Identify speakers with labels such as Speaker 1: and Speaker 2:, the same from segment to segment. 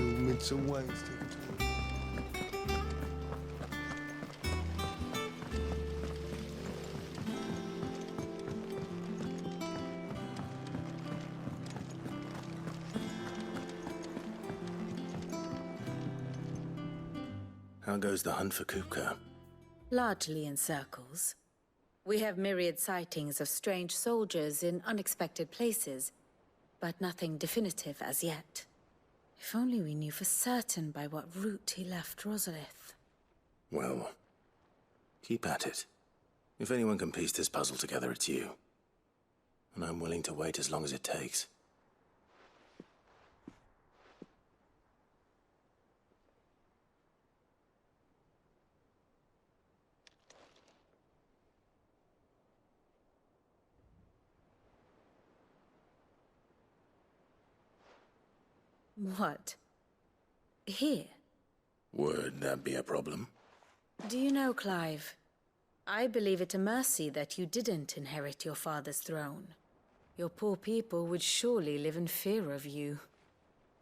Speaker 1: mental ways.
Speaker 2: How goes the hunt for Kupka?
Speaker 3: Largely in circles. We have myriad sightings of strange soldiers in unexpected places, but nothing definitive as yet. If only we knew for certain by what route he left Rosalith.
Speaker 2: Well, keep at it. If anyone can piece this puzzle together, it's you. And I'm willing to wait as long as it takes.
Speaker 3: What? Here?
Speaker 2: Would that be a problem?
Speaker 3: Do you know, Clive, I believe it a mercy that you didn't inherit your father's throne. Your poor people would surely live in fear of you.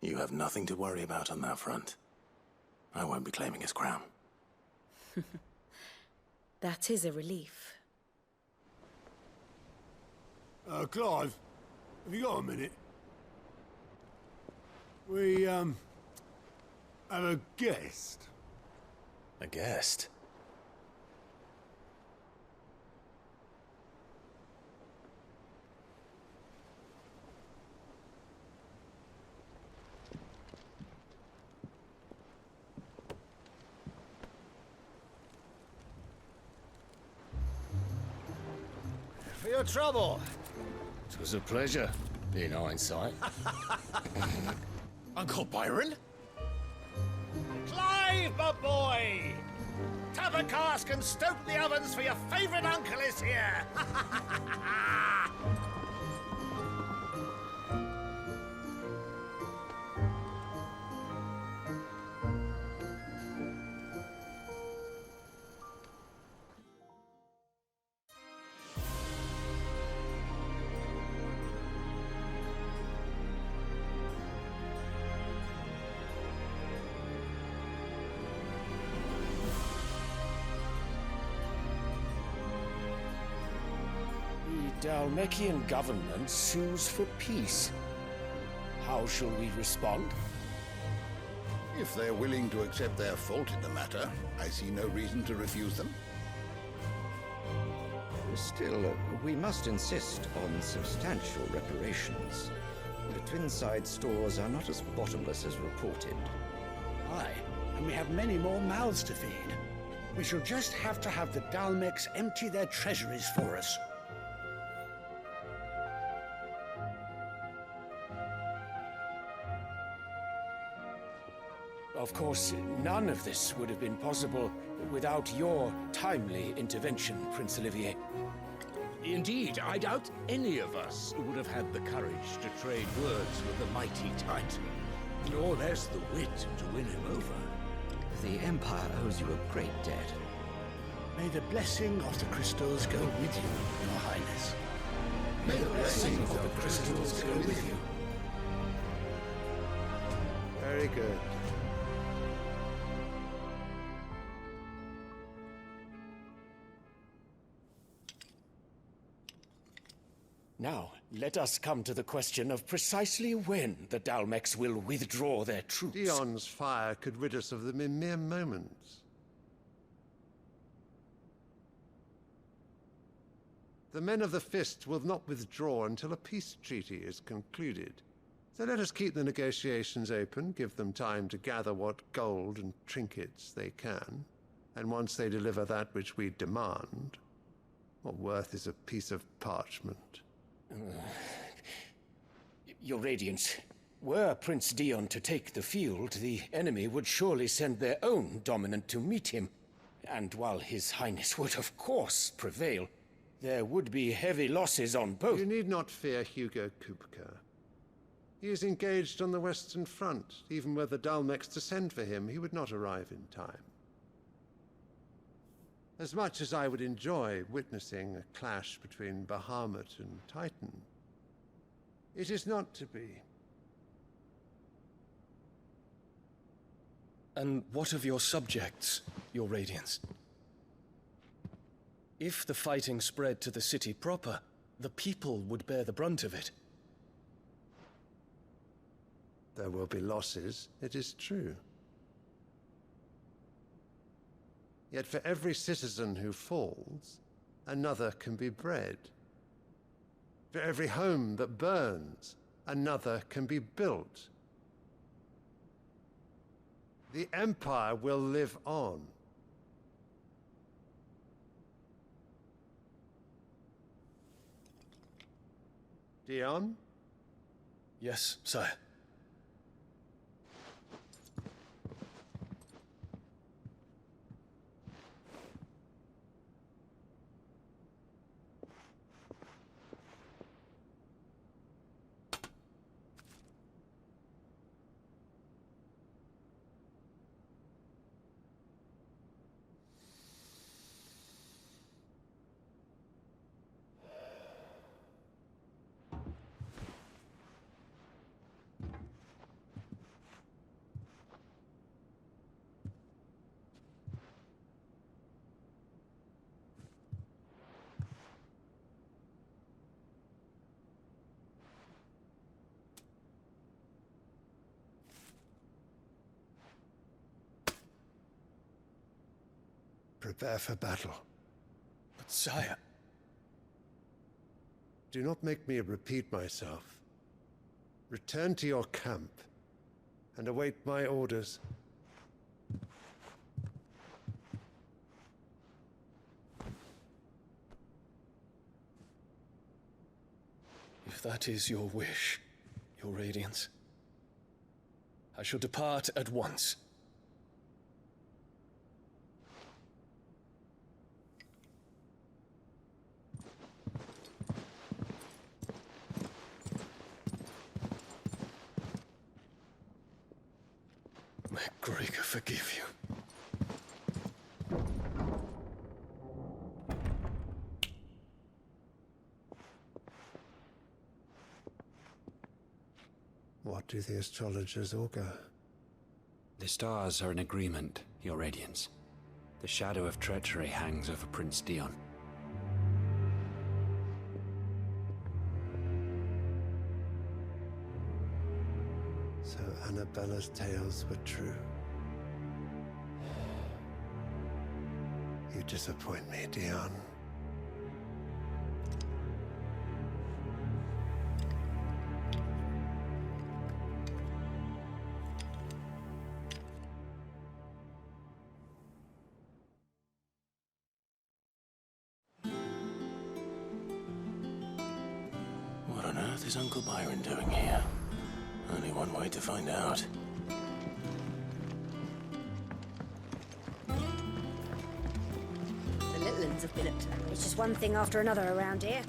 Speaker 2: You have nothing to worry about on that front. I won't be claiming his crown.
Speaker 3: That is a relief.
Speaker 1: Clive, have you got a minute? We, have a guest.
Speaker 2: A guest?
Speaker 4: For your trouble.
Speaker 5: It was a pleasure, in hindsight.
Speaker 4: Uncle Byron? Clive, my boy! Tap a cask and stoke the ovens for your favourite uncle is here!
Speaker 5: The Dalmekian government sues for peace. How shall we respond?
Speaker 6: If they're willing to accept their fault in the matter, I see no reason to refuse them.
Speaker 7: Still, we must insist on substantial reparations. The Twinside stores are not as bottomless as reported.
Speaker 8: Aye, and we have many more mouths to feed. We shall just have to have the Dalmecs empty their treasuries for us.
Speaker 5: Of course, none of this would have been possible without your timely intervention, Prince Olivier.
Speaker 9: Indeed, I doubt any of us would have had the courage to trade words with the mighty Titan. Nor less the wit to win him over.
Speaker 7: The Empire owes you a great debt.
Speaker 8: May the blessing of the crystals go with you, Your Highness.
Speaker 5: May the blessing of the crystals go with you.
Speaker 1: Very good.
Speaker 5: Now, let us come to the question of precisely when the Dalmecs will withdraw their troops.
Speaker 1: Dion's fire could rid us of them in mere moments. The men of the Fist will not withdraw until a peace treaty is concluded. So let us keep the negotiations open, give them time to gather what gold and trinkets they can, and once they deliver that which we demand, what worth is a piece of parchment?
Speaker 5: Your Radiance, were Prince Dion to take the field, the enemy would surely send their own dominant to meet him. And while His Highness would of course prevail, there would be heavy losses on both.
Speaker 1: You need not fear Hugo Kupka. He is engaged on the Western Front. Even were the Dalmecs to send for him, he would not arrive in time. As much as I would enjoy witnessing a clash between Bahamut and Titan, it is not to be.
Speaker 10: And what of your subjects, your Radiance? If the fighting spread to the city proper, the people would bear the brunt of it.
Speaker 1: There will be losses, it is true. Yet for every citizen who falls, another can be bred. For every home that burns, another can be built. The Empire will live on. Dion?
Speaker 10: Yes, sire.
Speaker 1: Prepare for battle.
Speaker 10: But sire...
Speaker 1: Do not make me repeat myself. Return to your camp and await my orders.
Speaker 10: If that is your wish, your Radiance, I shall depart at once. May Gregor forgive you.
Speaker 1: What do the astrologers augur?
Speaker 11: The stars are in agreement, your Radiance. The shadow of treachery hangs over Prince Dion.
Speaker 1: So Annabella's tales were true. You disappoint me, Dion.
Speaker 2: What on earth is Uncle Byron doing here? Only one way to find out.
Speaker 12: The little ones have been up to that. It's just one thing after another around here.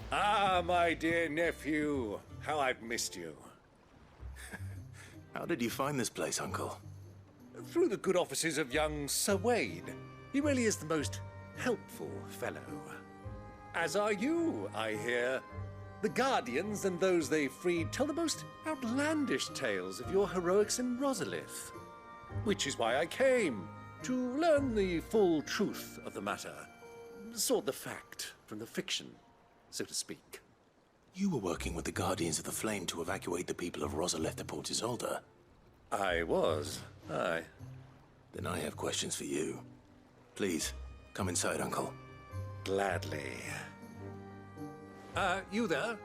Speaker 4: Ah, my dear nephew, how I've missed you.
Speaker 2: How did you find this place, Uncle?
Speaker 4: Through the good offices of young Sir Wade. He really is the most helpful fellow. As are you, I hear. The Guardians and those they freed tell the most outlandish tales of your heroics in Rosalith. Which is why I came, to learn the full truth of the matter. Sort the fact from the fiction, so to speak.
Speaker 2: You were working with the Guardians of the Flame to evacuate the people of Rosalith to Port Isolde.
Speaker 4: I was, aye.
Speaker 2: Then I have questions for you. Please, come inside, Uncle.
Speaker 4: Gladly. You there?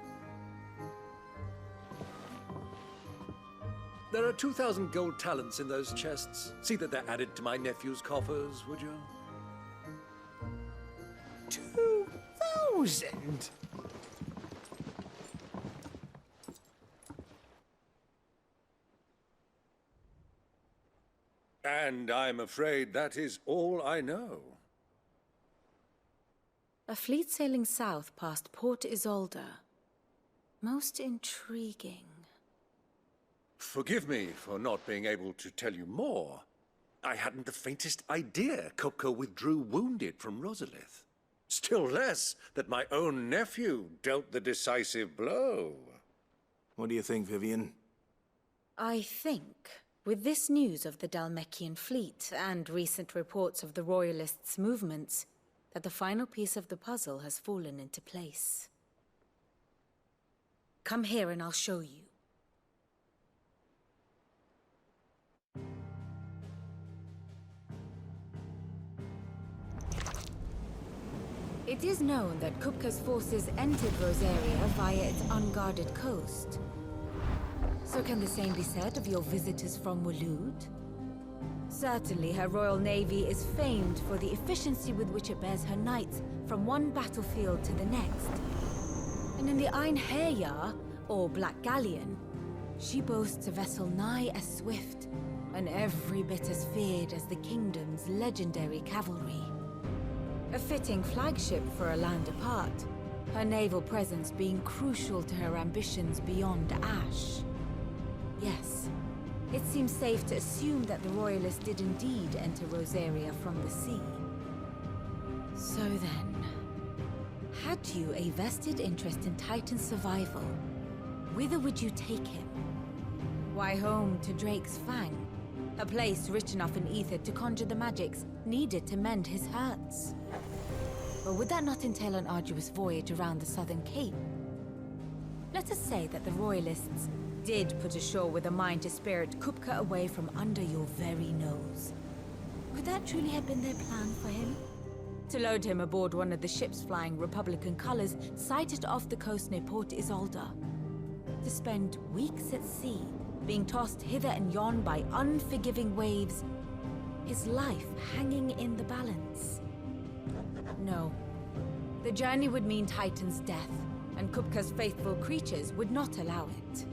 Speaker 4: There are 2,000 gold talents in those chests. See that they're added to my nephew's coffers, would you?
Speaker 8: 2,000?
Speaker 4: And I'm afraid that is all I know.
Speaker 3: A fleet sailing south past Port Isolde. Most intriguing.
Speaker 4: Forgive me for not being able to tell you more. I hadn't the faintest idea Kupka withdrew wounded from Rosalith. Still less that my own nephew dealt the decisive blow.
Speaker 2: What do you think, Vivian?
Speaker 3: I think, with this news of the Dhalmekian fleet and recent reports of the Royalists' movements, that the final piece of the puzzle has fallen into place. Come here and I'll show you. It is known that Kupka's forces entered Rosaria via its unguarded coast. So can the same be said of your visitors from Waloed? Certainly, her royal navy is famed for the efficiency with which it bears her knights from one battlefield to the next. And in the Einherjar, or Black Galleon, she boasts a vessel nigh as swift and every bit as feared as the kingdom's legendary cavalry. A fitting flagship for a land apart, her naval presence being crucial to her ambitions beyond Ash. Yes, it seems safe to assume that the Royalists did indeed enter Rosaria from the sea. So then, had you a vested interest in Titan's survival, whither would you take him? Why, home to Drake's Fang, a place rich enough in ether to conjure the magics needed to mend his hurts. Or would that not entail an arduous voyage around the southern cape? Let us say that the Royalists did put ashore with a mind to spirit Kupka away from under your very nose. Could that truly have been their plan for him? To load him aboard one of the ships flying Republican colors sighted off the coast near Port Isolde. To spend weeks at sea, being tossed hither and yon by unforgiving waves, his life hanging in the balance. No. The journey would mean Titan's death, and Kupka's faithful creatures would not allow it.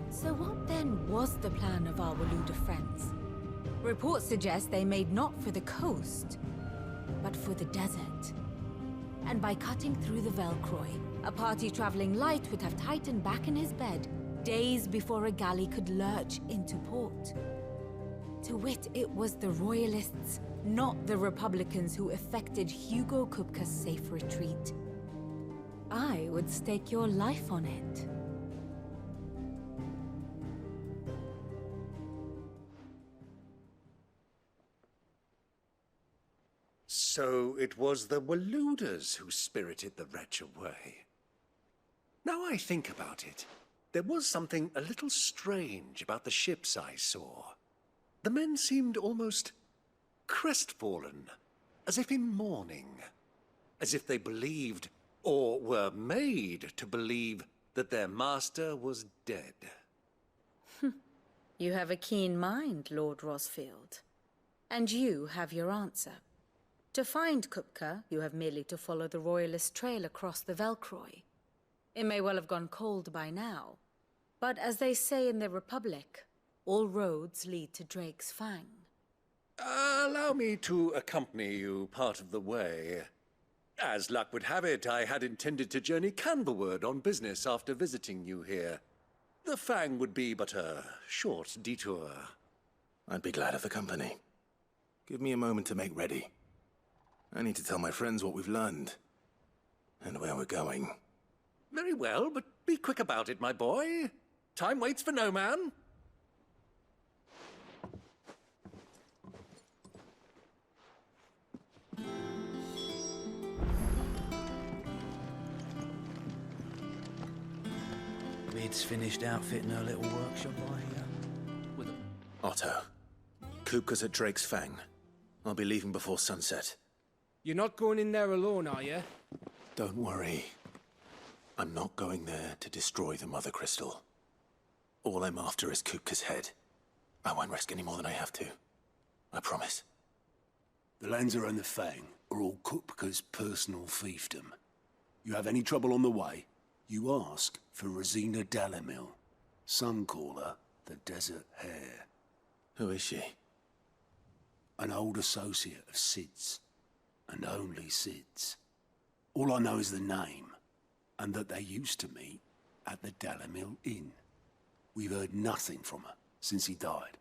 Speaker 3: So what then was the plan of our Waluda friends? Reports suggest they made not for the coast, but for the desert. And by cutting through the Velcroy, a party traveling light would have Titan back in his bed days before a galley could lurch into port. To wit, it was the Royalists, not the Republicans, who effected Hugo Kupka's safe retreat. I would stake your life on it.
Speaker 4: So it was the Waludas who spirited the wretch away. Now I think about it, there was something a little strange about the ships I saw. The men seemed almost crestfallen, as if in mourning, as if they believed, or were made to believe, that their master was dead.
Speaker 3: You have a keen mind, Lord Rosfield. And you have your answer. To find Kupka, you have merely to follow the Royalist trail across the Velcroy. It may well have gone cold by now, but as they say in the Republic, all roads lead to Drake's Fang.
Speaker 4: Allow me to accompany you part of the way. As luck would have it, I had intended to journey Canberward on business after visiting you here. The Fang would be but a short detour.
Speaker 2: I'd be glad of the company. Give me a moment to make ready. I need to tell my friends what we've learned, and where we're going.
Speaker 4: Very well, but be quick about it, my boy. Time waits for no man.
Speaker 13: Mid's finished outfitting her little workshop,
Speaker 2: Otto, Kupka's at Drake's Fang. I'll be leaving before sunset.
Speaker 14: You're not going in there alone, are you?
Speaker 2: Don't worry. I'm not going there to destroy the Mother Crystal. All I'm after is Kupka's head. I won't risk any more than I have to. I promise.
Speaker 15: The lands around the Fang are all Kupka's personal fiefdom. You have any trouble on the way, you ask for Rosina Dalamil. Some call her the Desert Hare.
Speaker 2: Who is she?
Speaker 15: An old associate of Sid's. And only Sid's. All I know is the name. and that they used to meet at the Dalamil Inn. We've heard nothing from her since he died.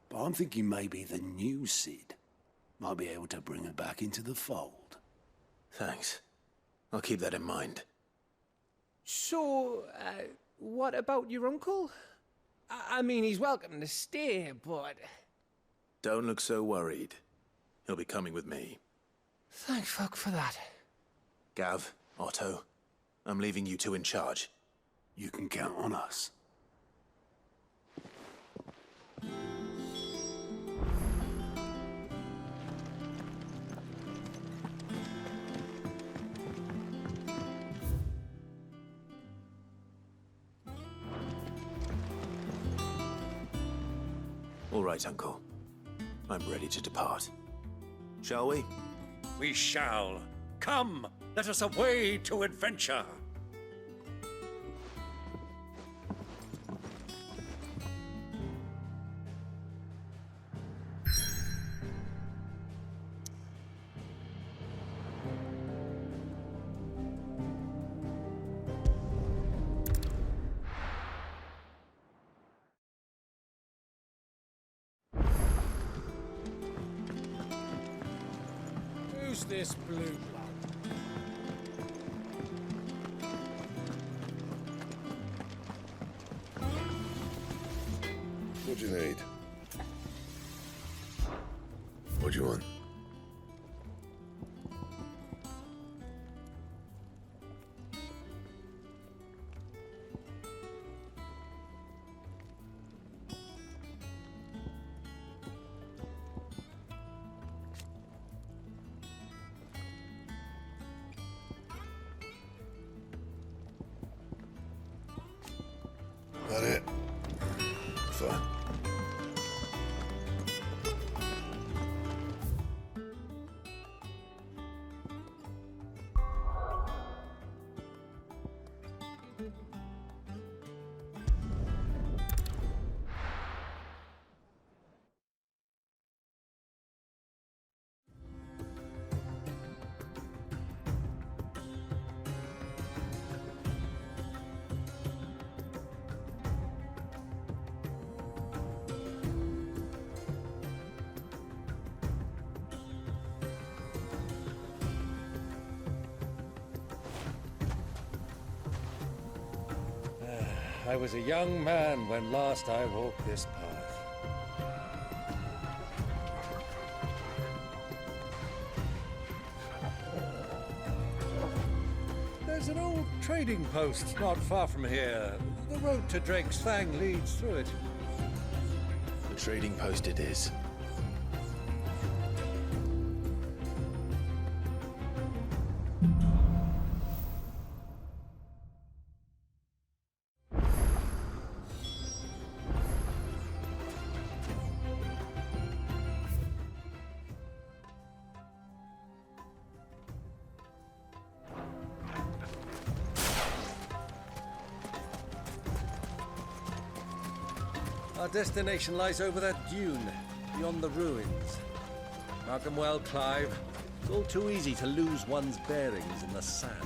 Speaker 15: But I'm thinking maybe the new Cid might be able to bring her back into the fold.
Speaker 2: Thanks. I'll keep that in mind.
Speaker 14: So, what about your uncle? I mean, he's welcome to stay, but...
Speaker 2: Don't look so worried. He'll be coming with me.
Speaker 14: Thank fuck for that.
Speaker 2: Gav, Otto, I'm leaving you two in charge.
Speaker 15: You can count on us.
Speaker 2: All right, Uncle. I'm ready to depart. Shall we?
Speaker 4: We shall. Come, let us away to adventure.
Speaker 14: Who's this blue blood?
Speaker 6: What do you need? What do you want? That it? Fine.
Speaker 4: I was a young man when last I walked this path. There's an old trading post not far from here. The road to Drake's Fang leads through it.
Speaker 2: The trading post it is.
Speaker 4: Our destination lies over that dune, beyond the ruins. Mark them well, Clive. It's all too easy to lose one's bearings in the sands.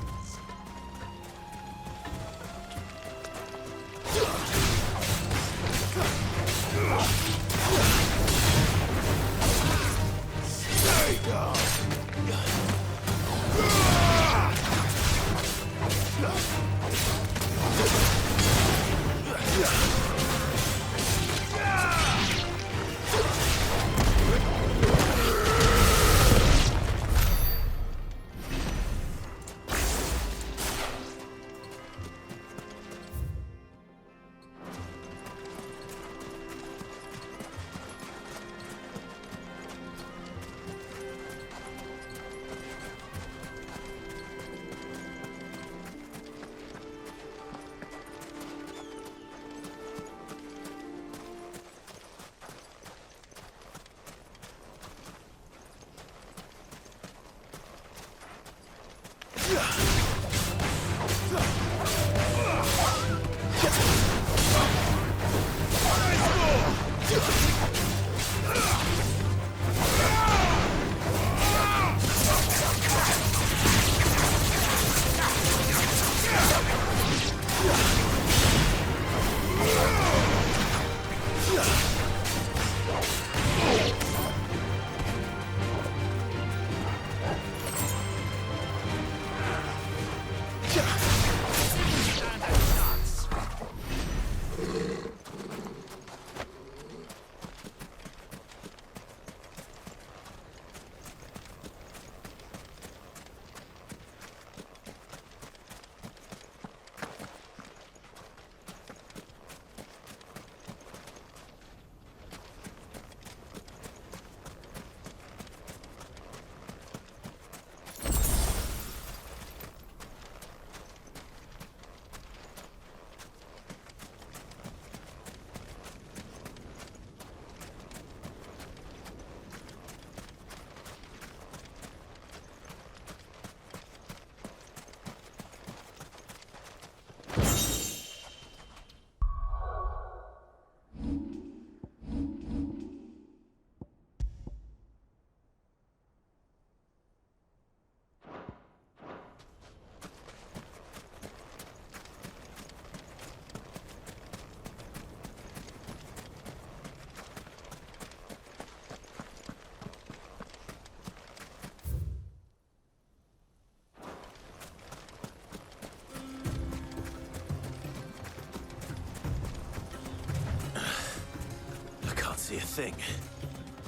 Speaker 2: thing.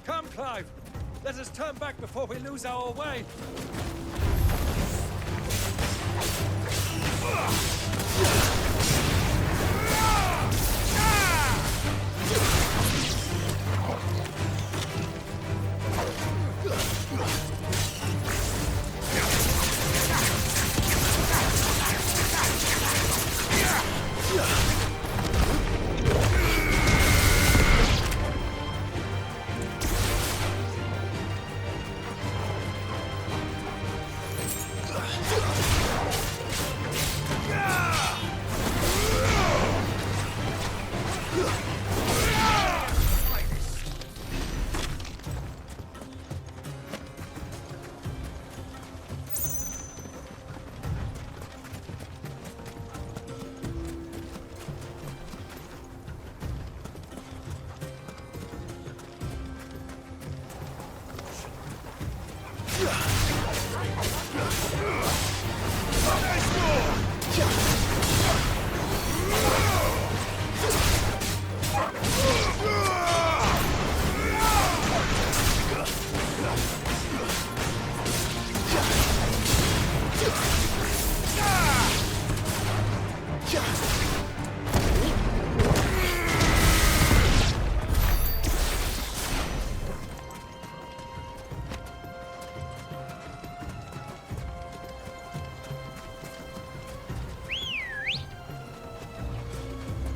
Speaker 4: Come, Clive. Let us turn back before we lose our way.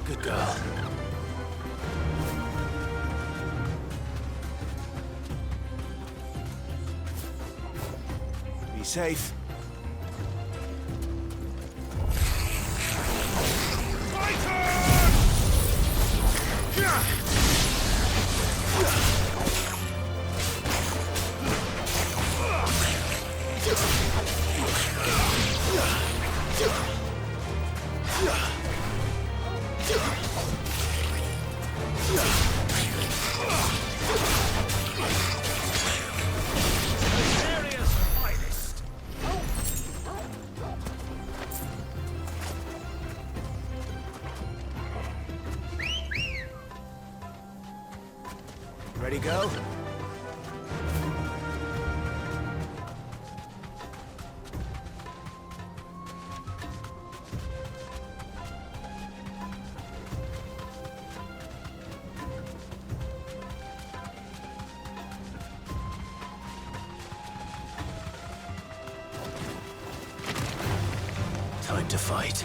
Speaker 2: Good girl. Be safe. Ready, go? Time to fight.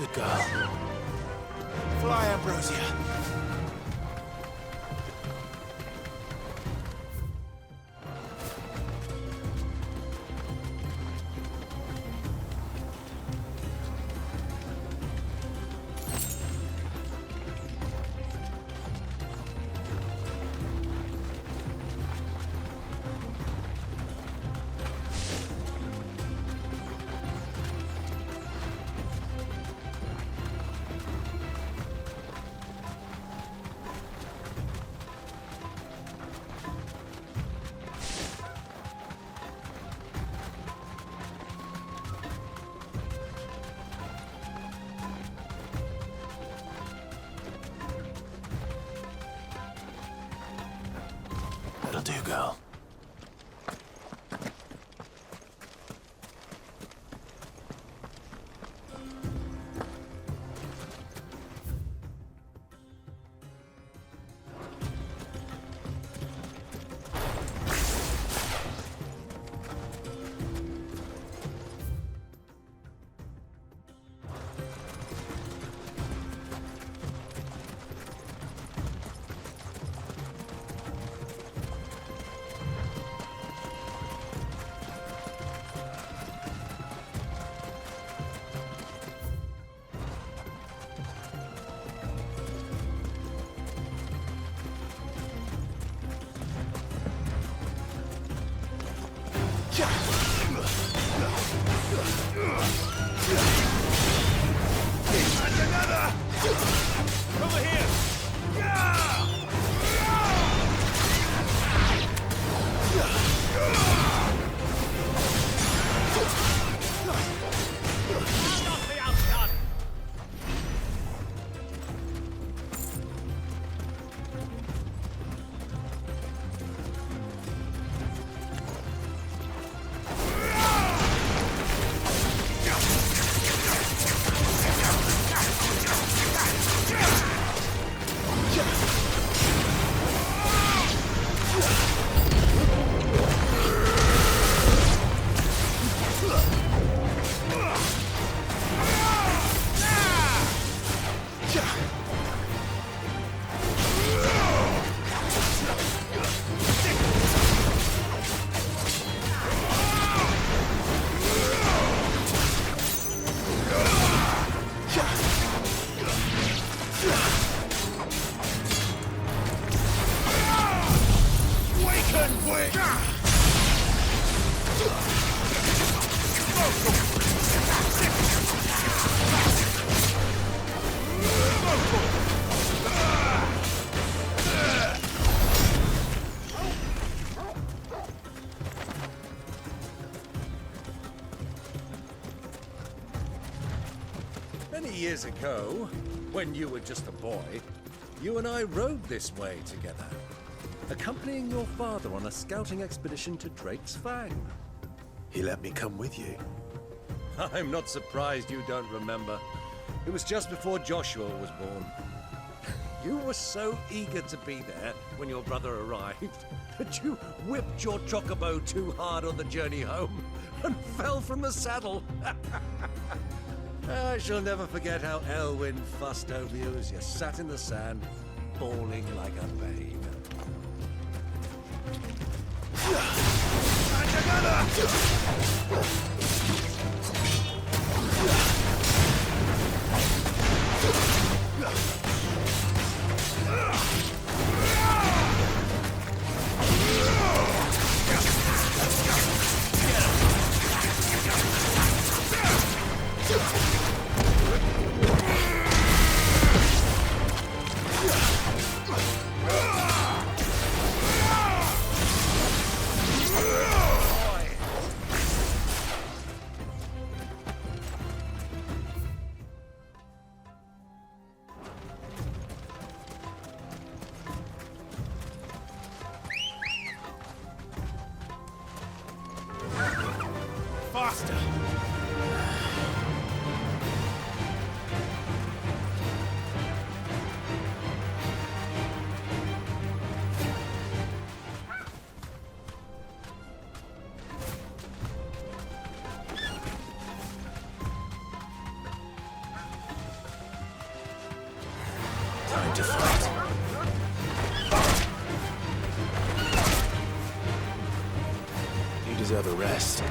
Speaker 2: Good girl. Fly, Ambrosia. That'll do, girl.
Speaker 4: Many years ago, when you were just a boy, you and I rode this way together, accompanying your father on a scouting expedition to Drake's Fang.
Speaker 2: He let me come with you.
Speaker 4: I'm not surprised you don't remember. It was just before Joshua was born. You were so eager to be there when your brother arrived that you whipped your chocobo too hard on the journey home and fell from the saddle. I shall never forget how Elwyn fussed over you as you sat in the sand, bawling like a babe.
Speaker 2: Time to fight. You deserve a rest.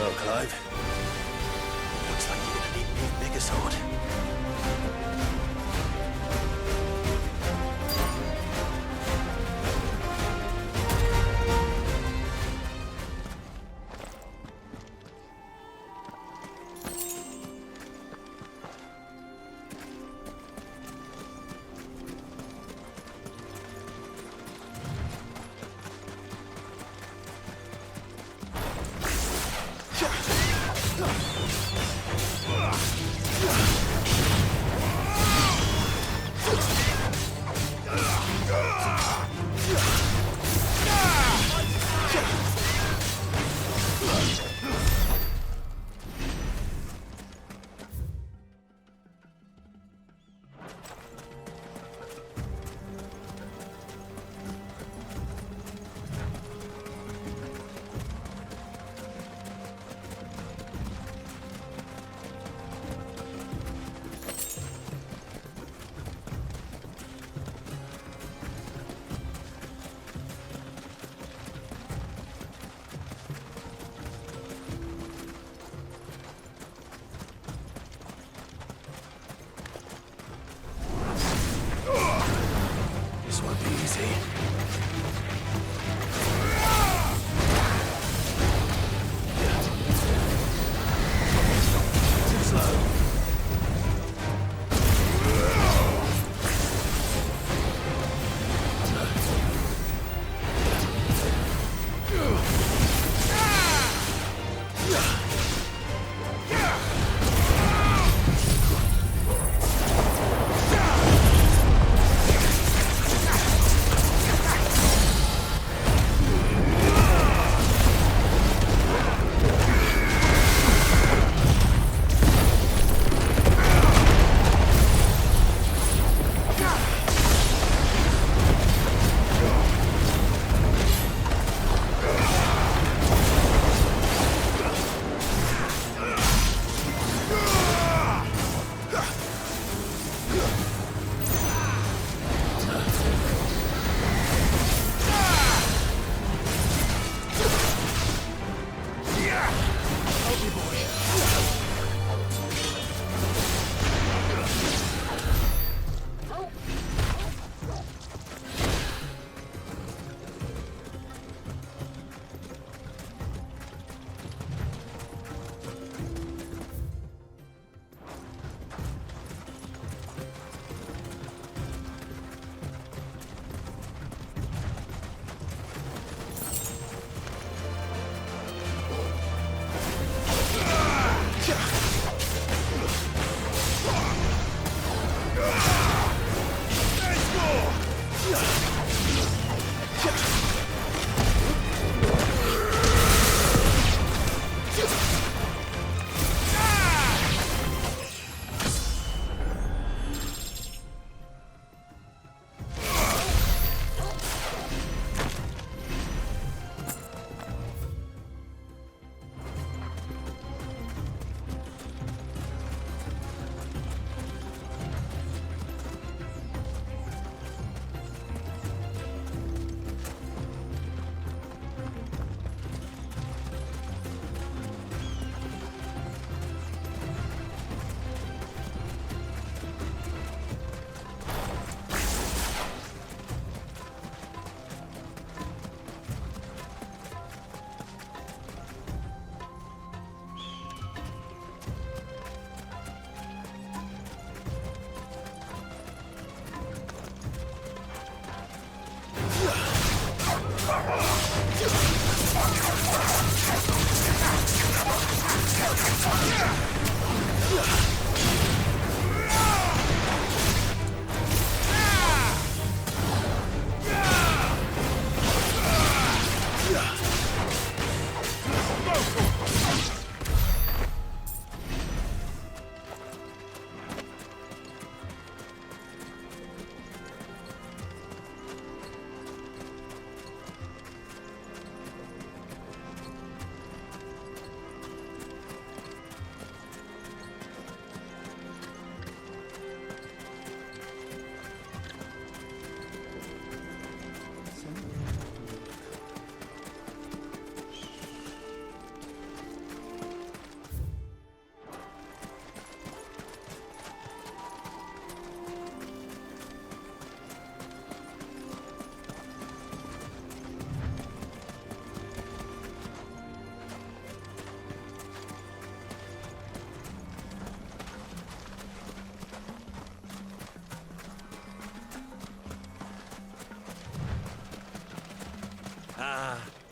Speaker 2: Well, Clive, looks like you're gonna need me a bigger sword.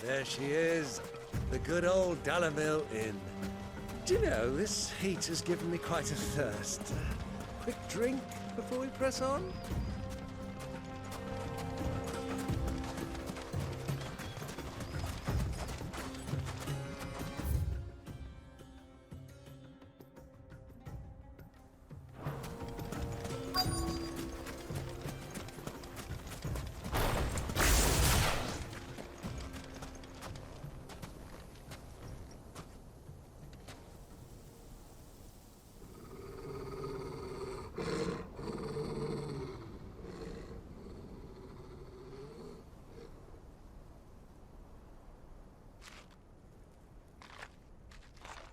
Speaker 4: There she is, the good old Dalamil Inn. Do you know, this heat has given me quite a thirst. Quick drink before we press on?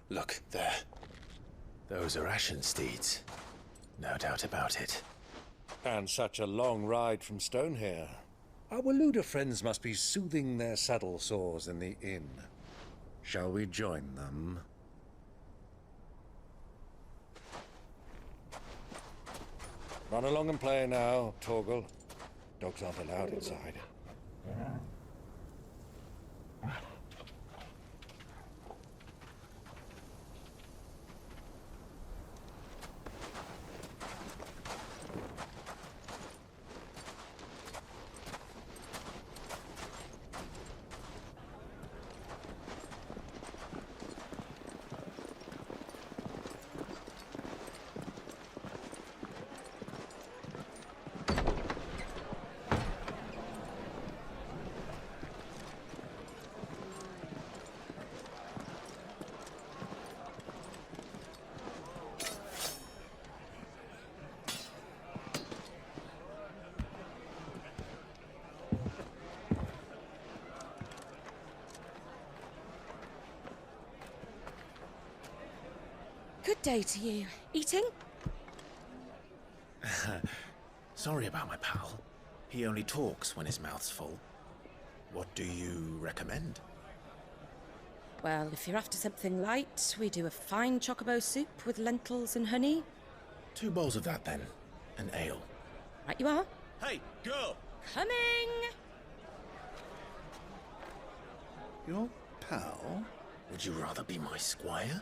Speaker 2: Look, there. Those are Ashen steeds. No doubt about it.
Speaker 4: And such a long ride from Stonehair. Our Waluda friends must be soothing their saddle sores in the inn. Shall we join them? Run along and play now, Torgal. Dogs aren't allowed inside.
Speaker 16: Good day to you. Eating?
Speaker 2: Sorry about my pal. He only talks when his mouth's full. What do you recommend?
Speaker 16: Well, if you're after something light, we do a fine chocobo soup with lentils and honey.
Speaker 2: 2 bowls of that, then. An ale.
Speaker 16: Right you are.
Speaker 2: Hey, girl!
Speaker 16: Coming!
Speaker 6: Your pal?
Speaker 2: Would you rather be my squire?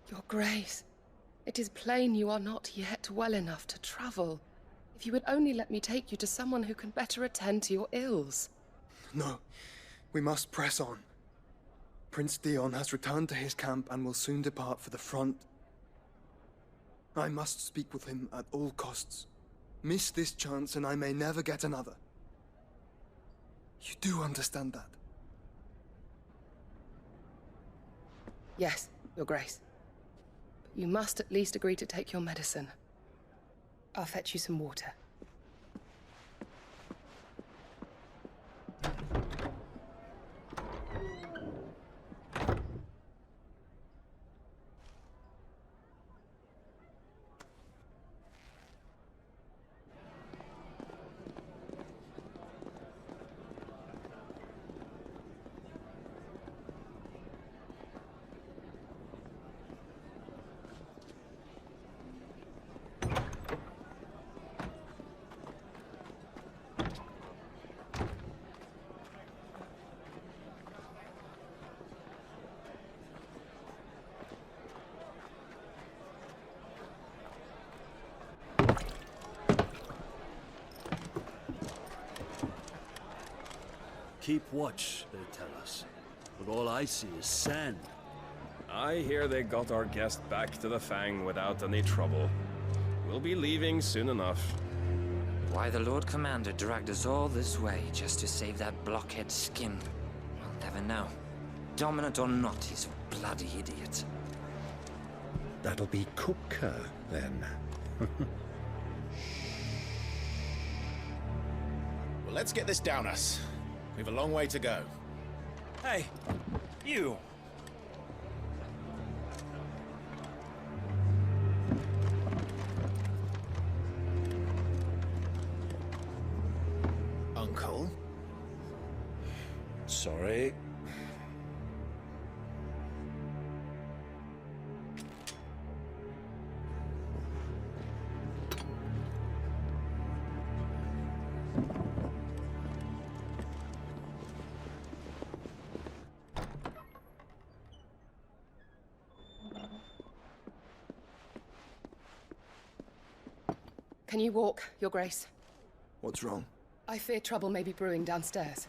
Speaker 17: Your Grace, it is plain you are not yet well enough to travel. If you would only let me take you to someone who can better attend to your ills.
Speaker 18: No, we must press on. Prince Dion has returned to his camp and will soon depart for the front. I must speak with him at all costs. Miss this chance and I may never get another. You do understand that?
Speaker 17: Yes, Your Grace. But you must at least agree to take your medicine. I'll fetch you some water.
Speaker 19: Keep watch, they tell us. But all I see is sand.
Speaker 10: I hear they got our guest back to the Fang without any trouble. We'll be leaving soon enough.
Speaker 13: Why the Lord Commander dragged us all this way just to save that blockhead skin, we'll never know. Dominant or not, he's a bloody idiot.
Speaker 20: That'll be Cooker, then.
Speaker 21: Well, let's get this down us. We've a long way to go.
Speaker 13: Hey, you!
Speaker 21: Uncle?
Speaker 4: Sorry.
Speaker 17: Can you walk, Your Grace?
Speaker 18: What's wrong?
Speaker 17: I fear trouble may be brewing downstairs.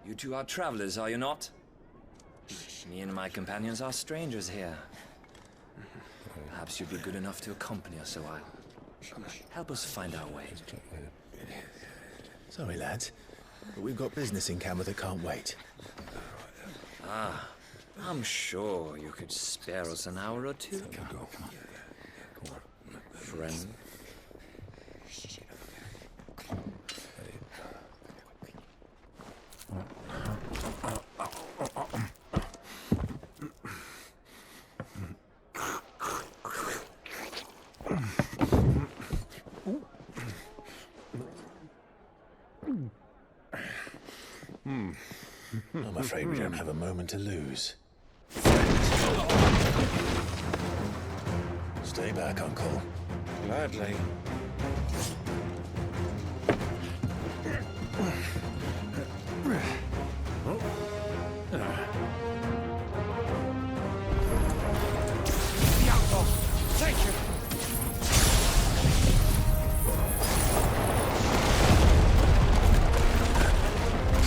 Speaker 13: You two are travelers, are you not? Me and my companions are strangers here. Perhaps you'd be good enough to accompany us a while. Help us find our way.
Speaker 2: Sorry, lads, but we've got business in camera that can't wait.
Speaker 13: Ah, I'm sure you could spare us an hour or two. Come on. Friend.
Speaker 2: I'm afraid we don't have a moment to lose. Stay back, Uncle.
Speaker 4: Gladly.
Speaker 14: Thank you.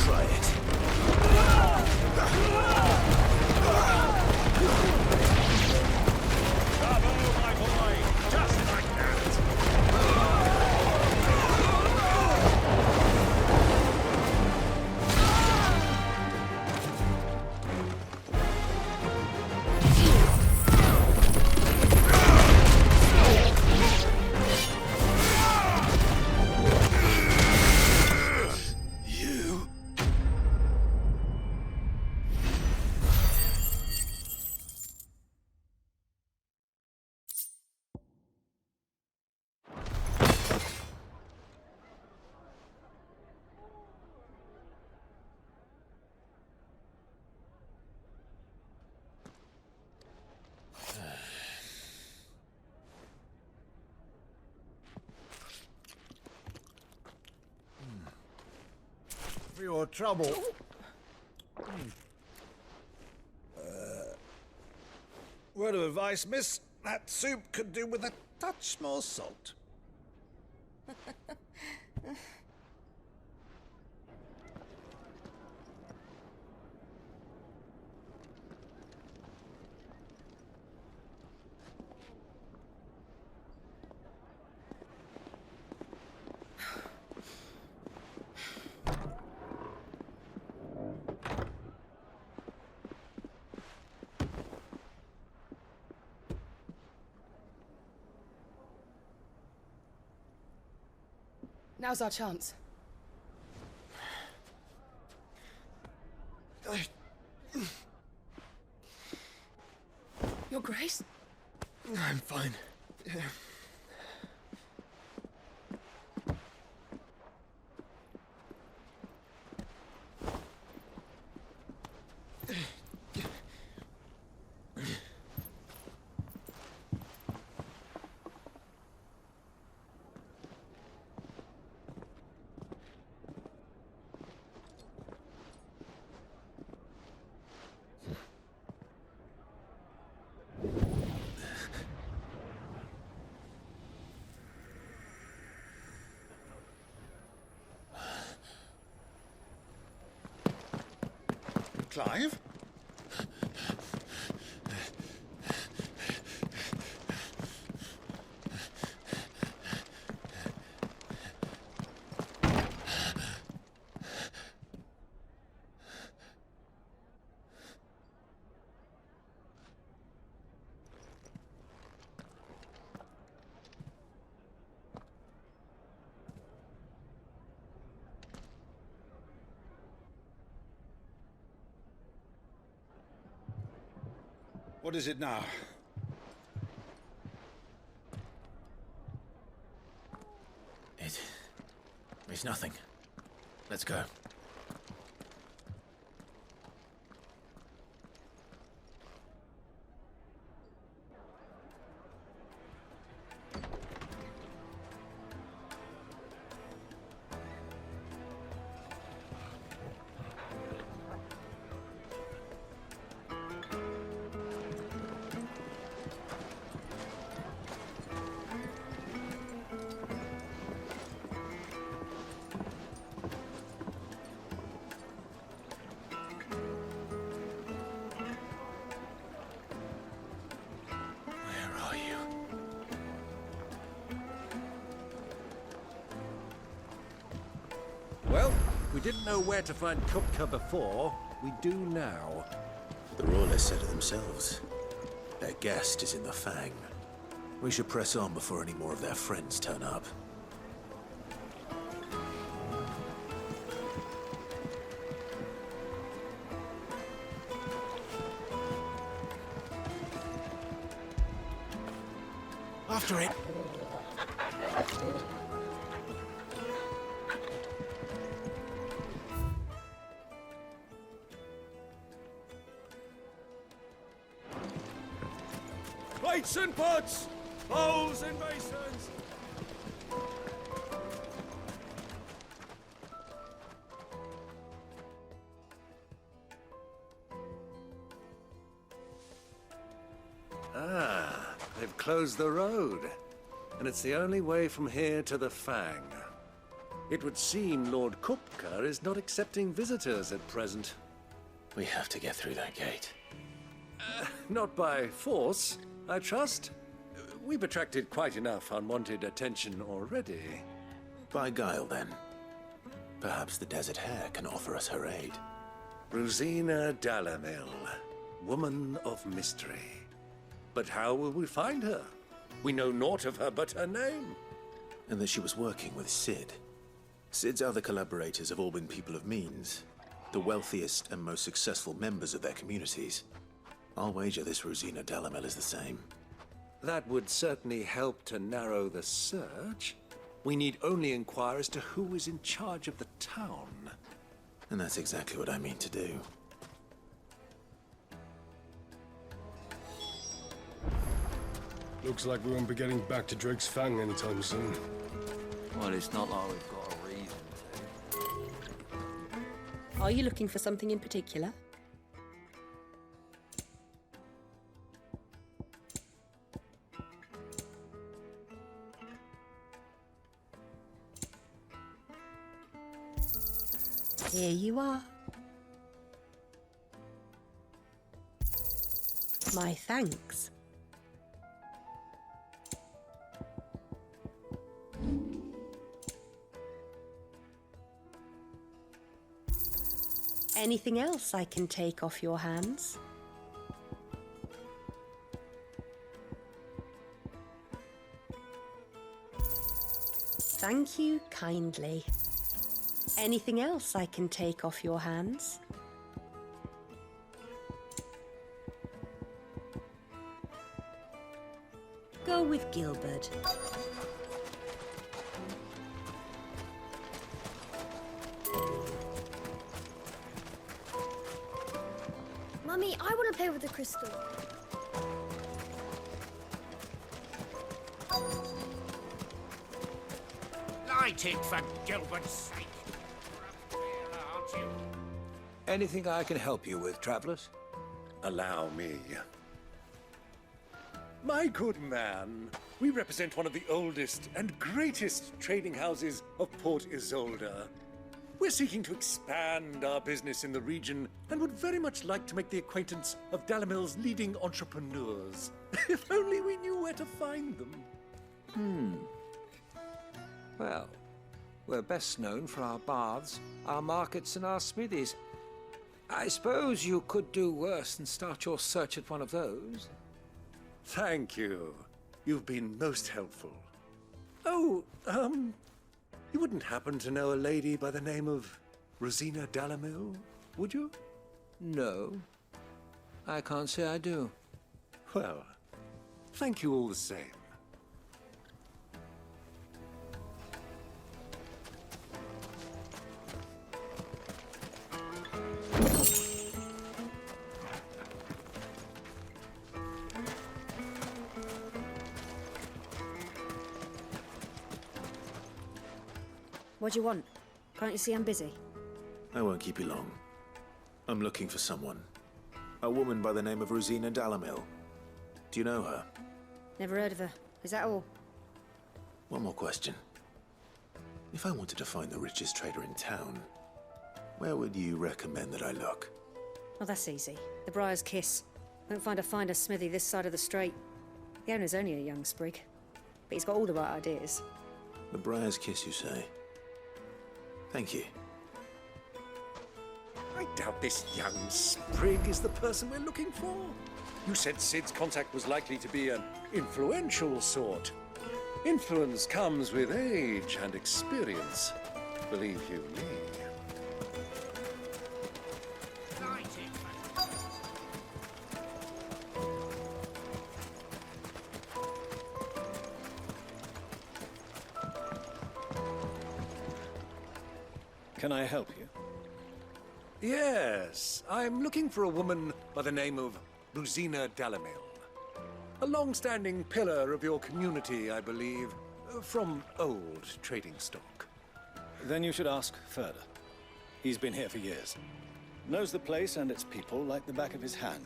Speaker 2: Try it.
Speaker 9: Bravo, my boy! Just like that!
Speaker 4: For your trouble. Word of advice, miss. That soup could do with a touch more salt.
Speaker 17: Now's our chance. Your Grace?
Speaker 18: I'm fine.
Speaker 6: Clive? What is it now?
Speaker 2: It's nothing. Let's go.
Speaker 4: Well, we didn't know where to find Kupka before. We do now.
Speaker 2: The Royalists said it themselves. Their guest is in the Fang. We should press on before any more of their friends turn up. After it!
Speaker 9: Plates and pots! Bowls and basins!
Speaker 4: Ah, they've closed the road. And it's the only way from here to the Fang. It would seem Lord Kupka is not accepting visitors at present.
Speaker 2: We have to get through that gate.
Speaker 4: Not by force, I trust. We've attracted quite enough unwanted attention already.
Speaker 2: By guile, then. Perhaps the Desert Hare can offer us her aid.
Speaker 4: Rosina Dalamil, woman of mystery. But how will we find her? We know naught of her but her name.
Speaker 2: And that she was working with Sid. Sid's other collaborators have all been people of means, the wealthiest and most successful members of their communities. I'll wager this Rosina Dalamel is the same.
Speaker 4: That would certainly help to narrow the search. We need only inquire as to who is in charge of the town.
Speaker 2: And that's exactly what I mean to do.
Speaker 10: Looks like we won't be getting back to Drake's Fang anytime soon.
Speaker 7: Well, it's not like we've got a reason to.
Speaker 16: Are you looking for something in particular? Here you are. My thanks. Anything else I can take off your hands? Thank you kindly. Anything else I can take off your hands? Go with Gilbert.
Speaker 12: Mummy, I want to play with the crystal.
Speaker 9: Light it for Gilbert's sake. Aren't you?
Speaker 4: Anything I can help you with, travelers? Allow me. My good man, we represent one of the oldest and greatest trading houses of Port Isolde. We're seeking to expand our business in the region and would very much like to make the acquaintance of Dalamil's leading entrepreneurs. If only we knew where to find them.
Speaker 5: Well, we're best known for our baths, our markets, and our smithies. I suppose you could do worse than start your search at one of those.
Speaker 4: Thank you. You've been most helpful. Oh, you wouldn't happen to know a lady by the name of Rosina Dalamil, would you?
Speaker 5: No. I can't say I do.
Speaker 4: Well, thank you all the same.
Speaker 12: What do you want? Can't you see I'm busy?
Speaker 2: I won't keep you long. I'm looking for someone. A woman by the name of Rosina Dalamil. Do you know her?
Speaker 12: Never heard of her. Is that all?
Speaker 2: One more question. If I wanted to find the richest trader in town, where would you recommend that I look?
Speaker 12: Oh, that's easy. The Briar's Kiss. Won't find a finer smithy this side of the strait. The owner's only a young sprig, but he's got all the right ideas.
Speaker 2: The Briar's Kiss, you say? Thank you.
Speaker 4: I doubt this young sprig is the person we're looking for. You said Sid's contact was likely to be an influential sort. Influence comes with age and experience, believe you me.
Speaker 22: Can I help you?
Speaker 4: Yes, I'm looking for a woman by the name of Rosina Dalamil. A long-standing pillar of your community, I believe, from old trading stock.
Speaker 22: Then you should ask further. He's been here for years. Knows the place and its people like the back of his hand.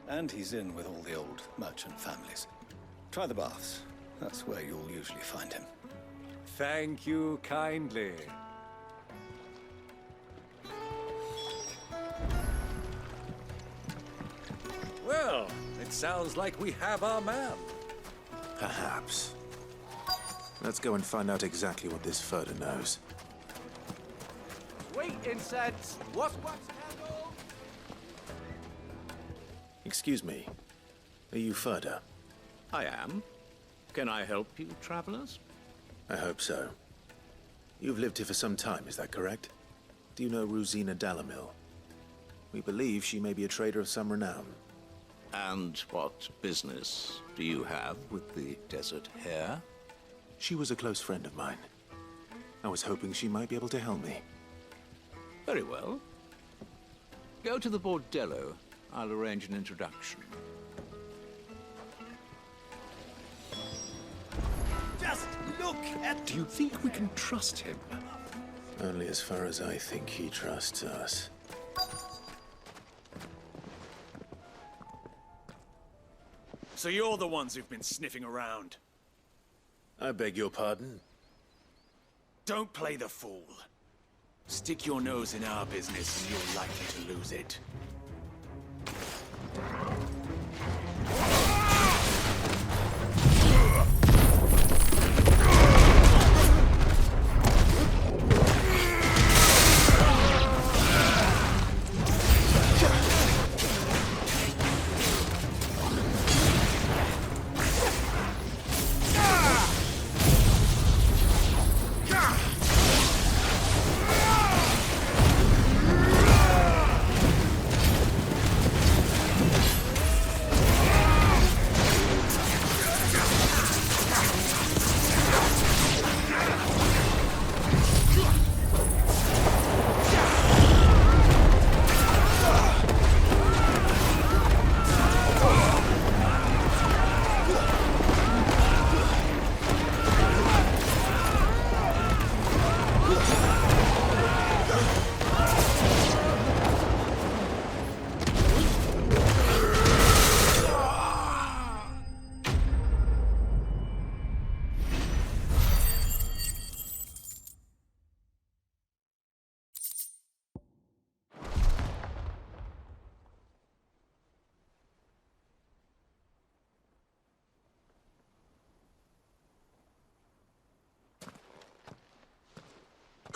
Speaker 22: And he's in with all the old merchant families. Try the baths. That's where you'll usually find him.
Speaker 4: Thank you kindly. Well, it sounds like we have our man.
Speaker 2: Perhaps. Let's go and find out exactly what this Furder knows.
Speaker 23: Sweet incense! What's candle?
Speaker 2: Excuse me. Are you Furder?
Speaker 24: I am. Can I help you, travelers?
Speaker 2: I hope so. You've lived here for some time, is that correct? Do you know Rosina Dalamil? We believe she may be a trader of some renown.
Speaker 24: And what business do you have with the desert hare?
Speaker 2: She was a close friend of mine. I was hoping she might be able to help me.
Speaker 24: Very well. Go to the bordello. I'll arrange an introduction.
Speaker 4: Just look at... Do you think we can trust him?
Speaker 2: Only as far as I think he trusts us.
Speaker 21: So you're the ones who've been sniffing around.
Speaker 2: I beg your pardon?
Speaker 21: Don't play the fool. Stick your nose in our business and you're likely to lose it.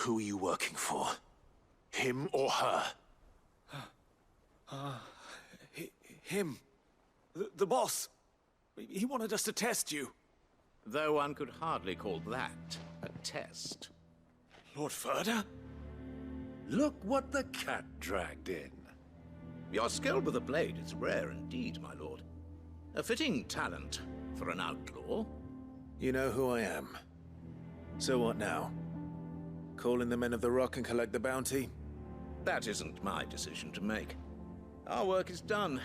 Speaker 2: Who are you working for? Him or her?
Speaker 21: Him. The boss. He wanted us to test you.
Speaker 9: Though one could hardly call that a test.
Speaker 21: Lord Ferda?
Speaker 4: Look what the cat dragged in.
Speaker 9: Your skill with the blade is rare indeed, my lord. A fitting talent for an outlaw.
Speaker 2: You know who I am. So what now? Call in the Men of the Rock and collect the bounty?
Speaker 9: That isn't my decision to make. Our work is done.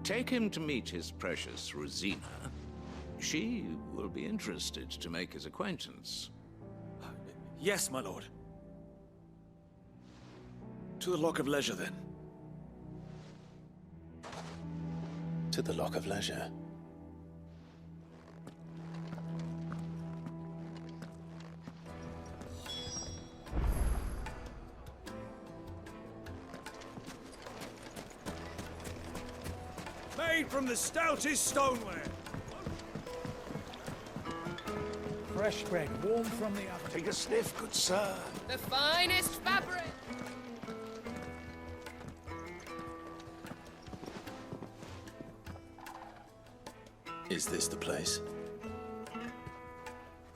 Speaker 9: Take him to meet his precious Rosina. She will be interested to make his acquaintance.
Speaker 21: Yes, my lord. To the Lock of Leisure, then.
Speaker 2: To the Lock of Leisure.
Speaker 21: Made from the stoutest stoneware.
Speaker 1: Fresh bread, warm from the oven.
Speaker 21: Take a sniff, good sir.
Speaker 17: The finest fabric!
Speaker 2: Is this the place?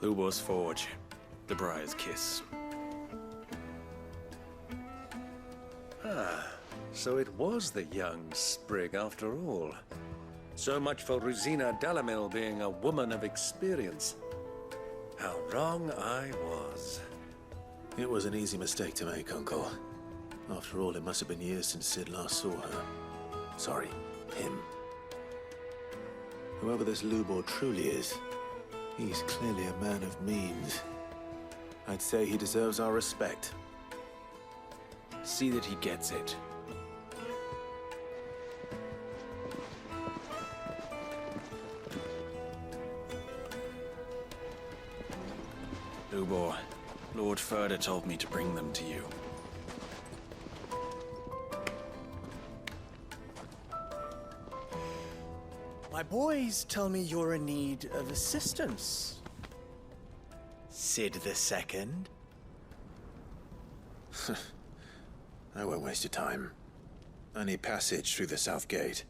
Speaker 21: Lubor's Forge. The Briar's Kiss.
Speaker 4: So it was the young sprig after all. So much for Rosina Dalamil being a woman of experience. How wrong I was.
Speaker 2: It was an easy mistake to make, Uncle. After all, it must have been years since Sid last saw her. Sorry, him. Whoever this Lubor truly is, he's clearly a man of means. I'd say he deserves our respect.
Speaker 21: See that he gets it. Lubor, Lord Ferda told me to bring them to you.
Speaker 3: My boys tell me you're in need of assistance. Sid the Second?
Speaker 2: I won't waste your time. I need passage through the south gate.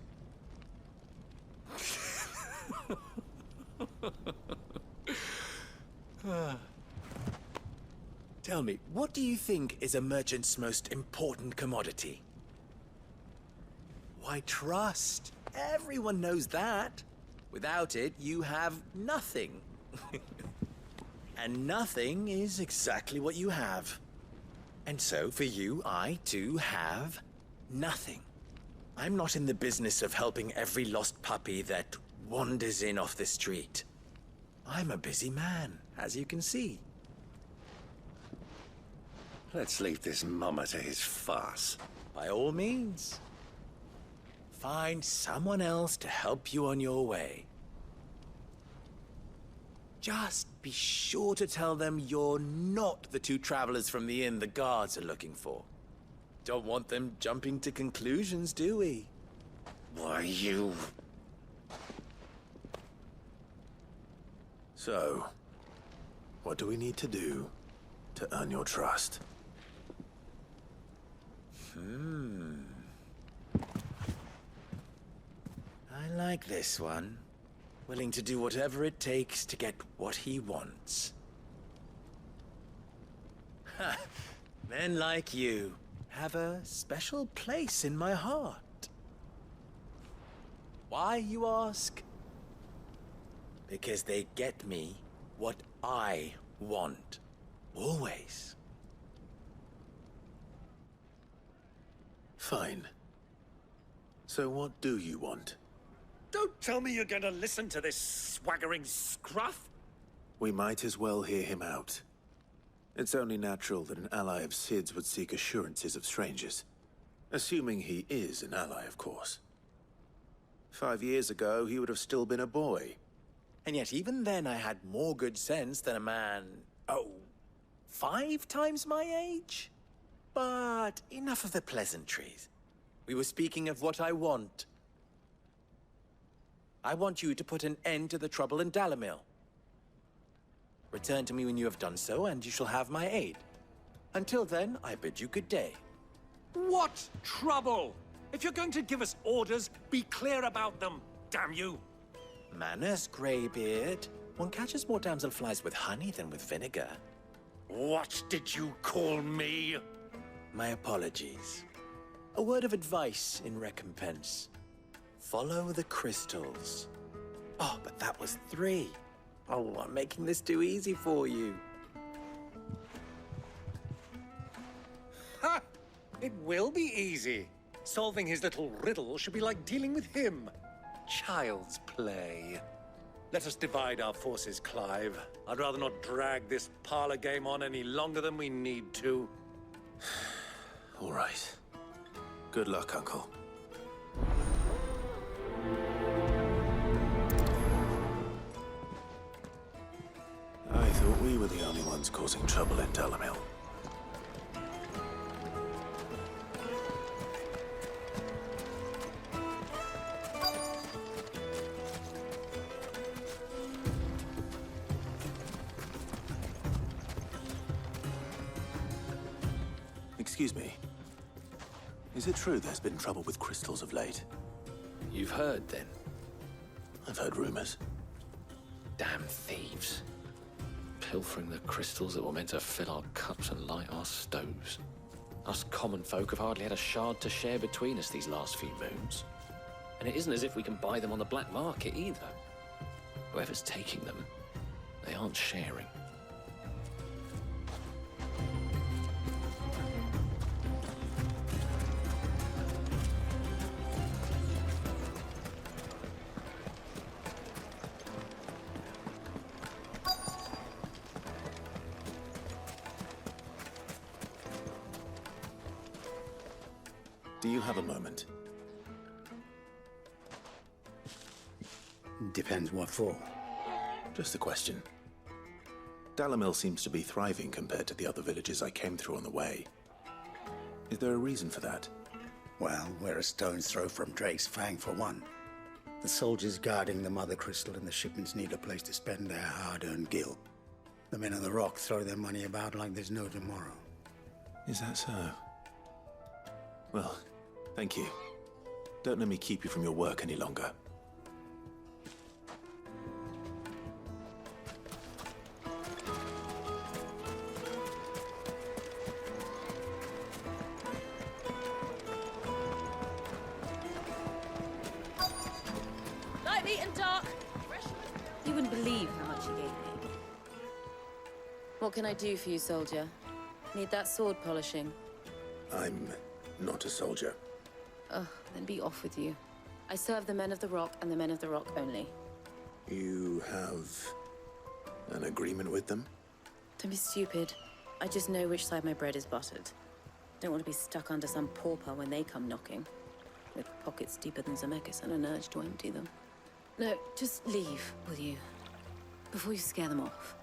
Speaker 3: Tell me, what do you think is a merchant's most important commodity? Why, trust. Everyone knows that. Without it, you have nothing. And nothing is exactly what you have. And so, for you, I, too, have nothing. I'm not in the business of helping every lost puppy that wanders in off the street. I'm a busy man, as you can see.
Speaker 4: Let's leave this mummer to his farce.
Speaker 3: By all means. Find someone else to help you on your way. Just be sure to tell them you're not the two travelers from the inn the guards are looking for. Don't want them jumping to conclusions, do we?
Speaker 2: Why, you... So, what do we need to do to earn your trust?
Speaker 3: I like this one. Willing to do whatever it takes to get what he wants. Ha! Men like you have a special place in my heart. Why, you ask? Because they get me what I want. Always.
Speaker 2: Fine. So what do you want?
Speaker 4: Don't tell me you're going to listen to this swaggering scruff.
Speaker 2: We might as well hear him out. It's only natural that an ally of Sid's would seek assurances of strangers. Assuming he is an ally, of course. 5 years ago, he would have still been a boy.
Speaker 3: And yet even then I had more good sense than a man, 5 times my age? But enough of the pleasantries. We were speaking of what I want. I want you to put an end to the trouble in Dalamil. Return to me when you have done so, and you shall have my aid. Until then, I bid you good day.
Speaker 4: What trouble? If you're going to give us orders, be clear about them, damn you!
Speaker 3: Manners, Greybeard. One catches more damselflies with honey than with vinegar.
Speaker 4: What did you call me?
Speaker 3: My apologies. A word of advice in recompense. Follow the crystals. Oh, but that was 3. Oh, I'm making this too easy for you.
Speaker 4: Ha! It will be easy. Solving his little riddle should be like dealing with him. Child's play. Let us divide our forces, Clive. I'd rather not drag this parlor game on any longer than we need to.
Speaker 2: All right. Good luck, Uncle. I thought we were the only ones causing trouble in Dalamil. Excuse me. Is it true there's been trouble with crystals of late?
Speaker 8: You've heard, then?
Speaker 2: I've heard rumors.
Speaker 8: Damn thieves. Pilfering the crystals that were meant to fill our cups and light our stoves. Us common folk have hardly had a shard to share between us these last few moons. And it isn't as if we can buy them on the black market either. Whoever's taking them, they aren't sharing.
Speaker 2: Do you have a moment?
Speaker 11: Depends what for.
Speaker 2: Just a question. Dalamil seems to be thriving compared to the other villages I came through on the way. Is there a reason for that?
Speaker 11: Well, we're a stone's throw from Drake's Fang, for one. The soldiers guarding the Mother Crystal and the shipments need a place to spend their hard-earned gil. The men of the Rock throw their money about like there's no tomorrow.
Speaker 2: Is that so? Well, thank you. Don't let me keep you from your work any longer.
Speaker 16: Light, meat, and dark. You wouldn't believe how much he gave me. What can I do for you, soldier? Need that sword polishing?
Speaker 2: I'm not a soldier.
Speaker 16: Ugh, then be off with you. I serve the men of the Rock and the men of the Rock only.
Speaker 2: You have an agreement with them?
Speaker 16: Don't be stupid. I just know which side my bread is buttered. Don't want to be stuck under some pauper when they come knocking. With pockets deeper than Zemeckis and an urge to empty them. No, just leave, will you? Before you scare them off.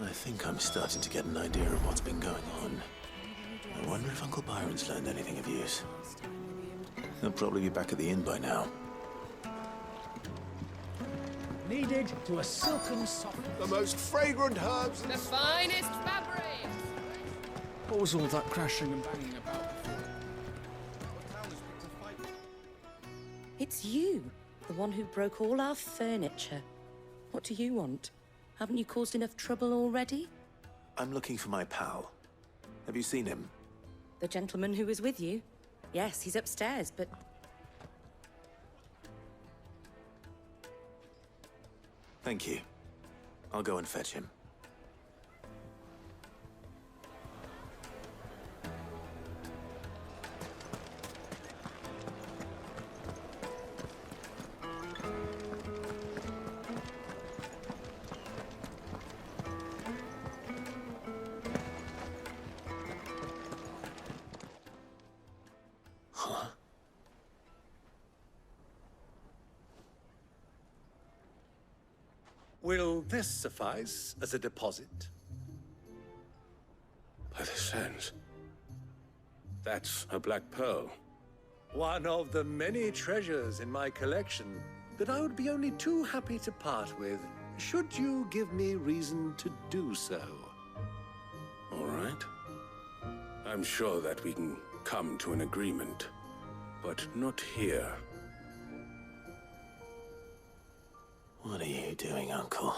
Speaker 2: I think I'm starting to get an idea of what's been going on. I wonder if Uncle Byron's learned anything of use. He'll probably be back at the inn by now.
Speaker 1: Needed to a silken softness.
Speaker 21: The most fragrant herbs.
Speaker 17: The finest fabric.
Speaker 1: What was all that crashing and banging about before?
Speaker 16: It's you, the one who broke all our furniture. What do you want? Haven't you caused enough trouble already?
Speaker 2: I'm looking for my pal. Have you seen him?
Speaker 16: The gentleman who was with you? Yes, he's upstairs, but...
Speaker 2: Thank you. I'll go and fetch him.
Speaker 4: Will this suffice as a deposit?
Speaker 22: By the sands. That's a black pearl.
Speaker 4: One of the many treasures in my collection that I would be only too happy to part with. should you give me reason to do so.
Speaker 13: All right. I'm sure that we can come to an agreement, but not here.
Speaker 2: What are you doing, Uncle?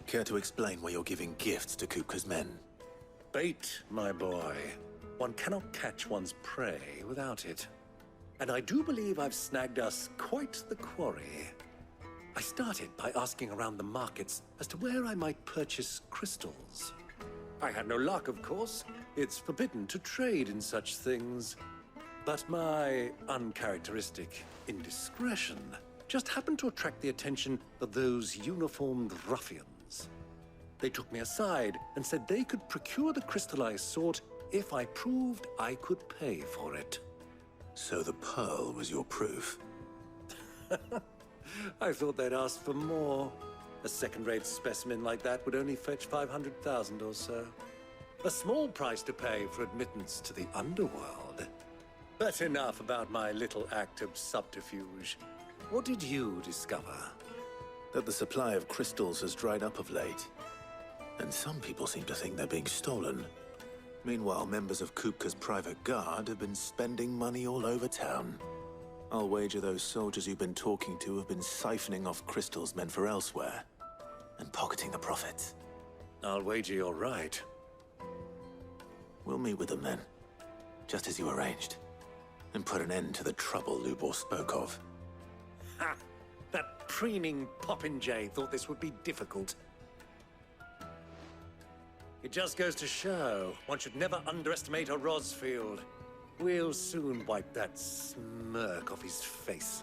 Speaker 2: Care to explain why you're giving gifts to Kupka's men?
Speaker 4: Bait, my boy. One cannot catch one's prey without it. And I do believe I've snagged us quite the quarry. I started by asking around the markets as to where I might purchase crystals. I had no luck, of course. It's forbidden to trade in such things. But my uncharacteristic indiscretion just happened to attract the attention of those uniformed ruffians. They took me aside and said they could procure the crystal I sought if I proved I could pay for it.
Speaker 2: So the pearl was your proof?
Speaker 4: I thought they'd ask for more. A second-rate specimen like that would only fetch 500,000 or so. A small price to pay for admittance to the underworld. But enough about my little act of subterfuge. What did you discover?
Speaker 2: That the supply of crystals has dried up of late. And some people seem to think they're being stolen. Meanwhile, members of Kupka's private guard have been spending money all over town. I'll wager those soldiers you've been talking to have been siphoning off crystals meant for elsewhere, and pocketing the profits.
Speaker 4: I'll wager you're right.
Speaker 2: We'll meet with them then, just as you arranged, and put an end to the trouble Lubor spoke of.
Speaker 4: Ha! That preening popinjay thought this would be difficult. It just goes to show one should never underestimate a Rosfield. We'll soon wipe that smirk off his face.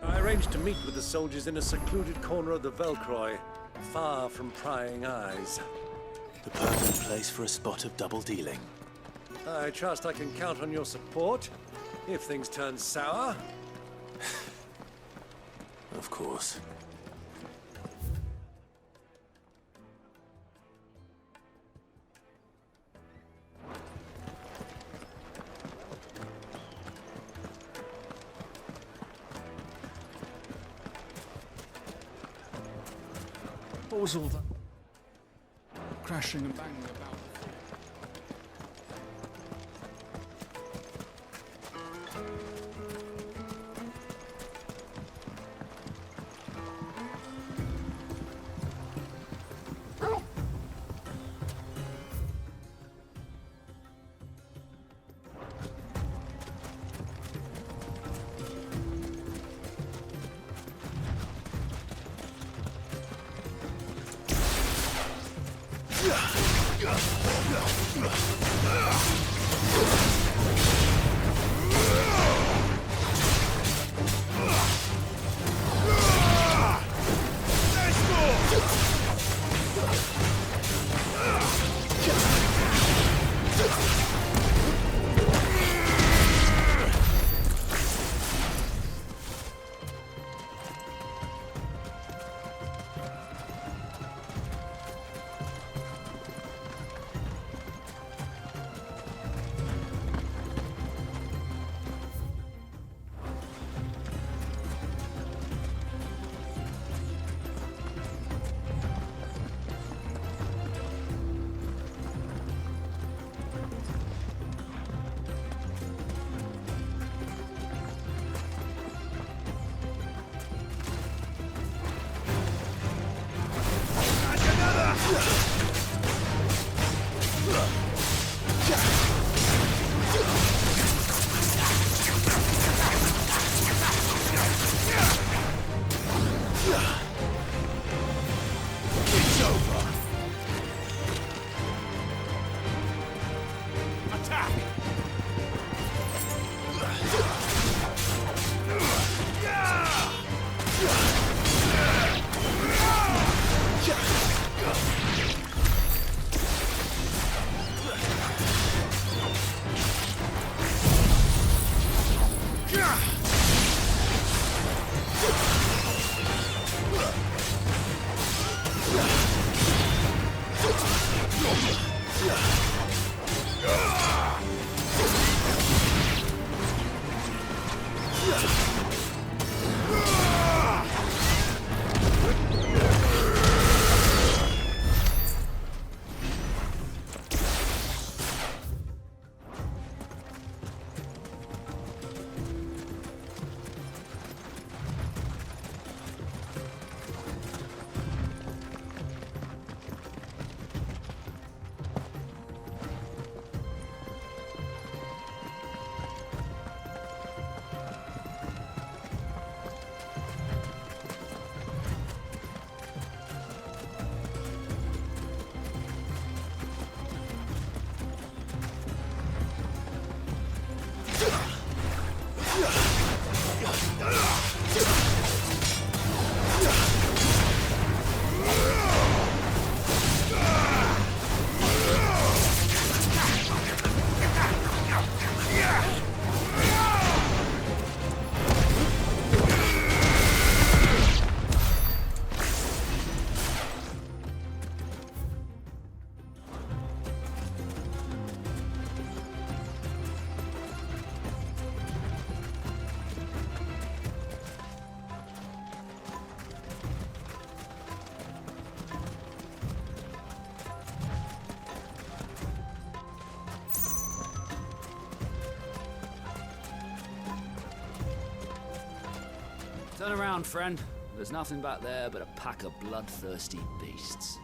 Speaker 4: I arranged to meet with the soldiers in a secluded corner of the Velcroy, far from prying eyes.
Speaker 2: The perfect place for a spot of double dealing.
Speaker 4: I trust I can count on your support if things turn sour.
Speaker 2: Of course.
Speaker 1: What was all that crashing and banging about?
Speaker 7: Turn around, friend. There's nothing back there but a pack of bloodthirsty beasts.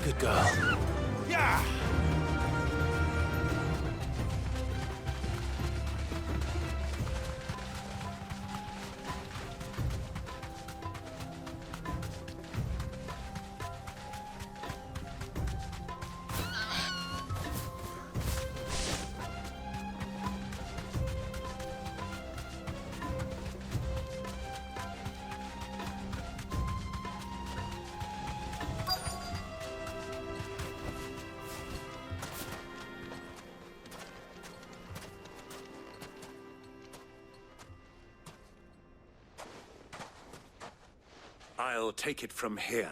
Speaker 2: Good girl.
Speaker 21: Yeah! I'll take it from here.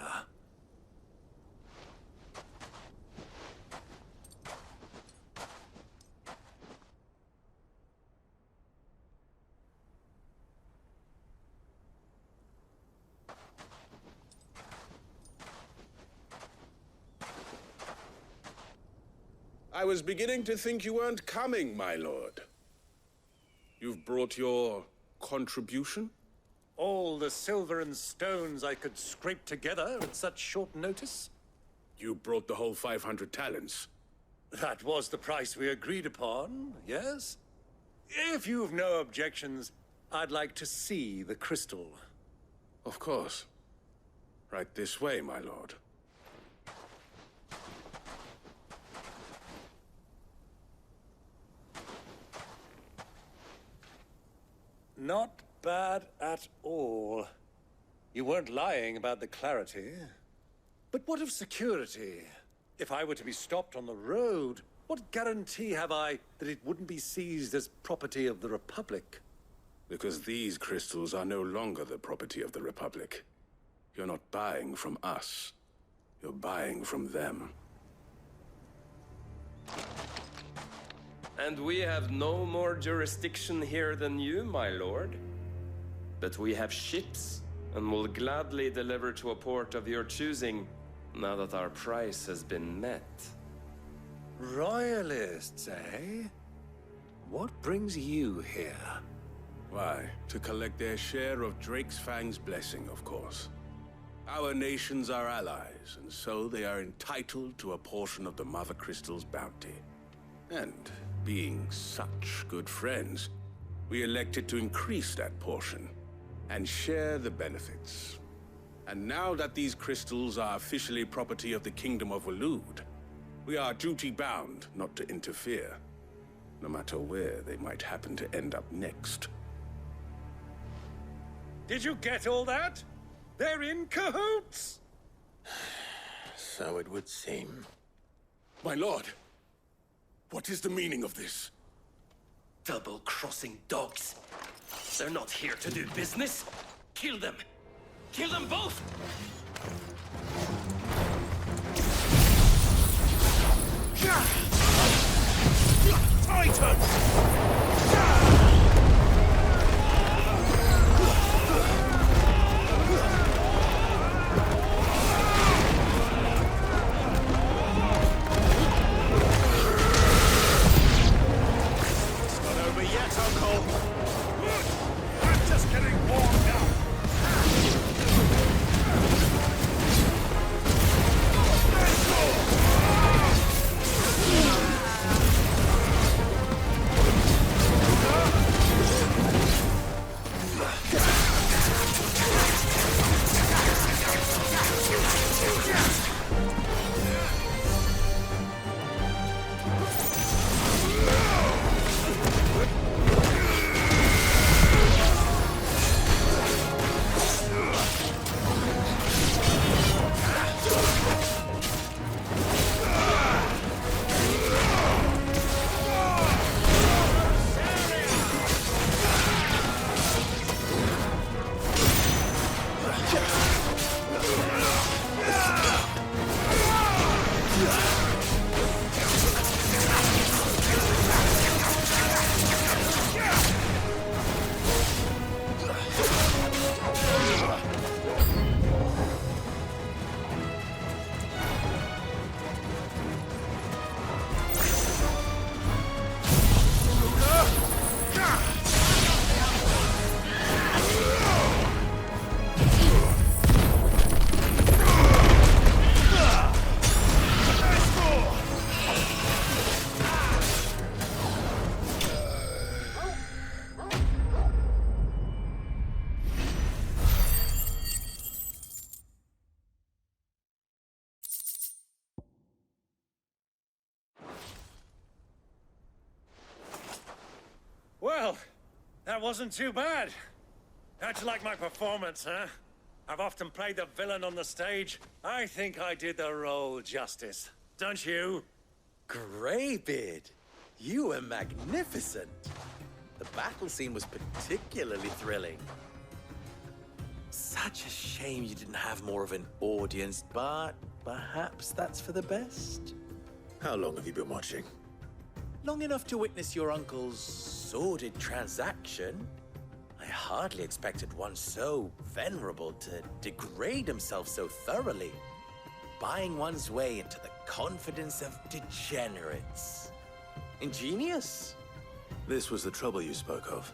Speaker 13: I was beginning to think you weren't coming, my lord. You've brought your contribution?
Speaker 4: All the silver and stones I could scrape together at such short notice?
Speaker 13: You brought the whole 500 talents.
Speaker 4: That was the price we agreed upon, yes? If you've no objections, I'd like to see the crystal.
Speaker 13: Of course. Right this way, my lord.
Speaker 4: Not bad at all. You weren't lying about the clarity. But what of security? If I were to be stopped on the road, What guarantee have I that it wouldn't be seized as property of the Republic?
Speaker 13: Because these crystals are no longer the property of the Republic. You're not buying from us. You're buying from them.
Speaker 14: And we have no more jurisdiction here than you, my lord. But we have ships, and will gladly deliver to a port of your choosing, now that our price has been met.
Speaker 4: Royalists, eh? What brings you here?
Speaker 13: Why, to collect their share of Drake's Fang's blessing, of course. Our nations are allies, and so they are entitled to a portion of the Mother Crystal's bounty. And being such good friends, we elected to increase that portion and share the benefits. And now that these crystals are officially property of the Kingdom of Waloed, we are duty-bound not to interfere, no matter where they might happen to end up next.
Speaker 4: Did you get all that? They're in cahoots!
Speaker 2: So it would seem.
Speaker 13: My lord, what is the meaning of this?
Speaker 14: Double-crossing dogs. They're not here to do business. Kill them. Kill them both!
Speaker 13: It's not over yet, Uncle. I'm just getting warmed up.
Speaker 4: Well, that wasn't too bad. How'd you like my performance, huh? I've often played the villain on the stage. I think I did the role justice. Don't you?
Speaker 3: Greybeard, you were magnificent. The battle scene was particularly thrilling. Such a shame you didn't have more of an audience, but perhaps that's for the best.
Speaker 2: How long have you been watching?
Speaker 3: Long enough to witness your uncle's sordid transaction. I hardly expected one so venerable to degrade himself so thoroughly, buying one's way into the confidence of degenerates. Ingenious.
Speaker 2: This was the trouble you spoke of.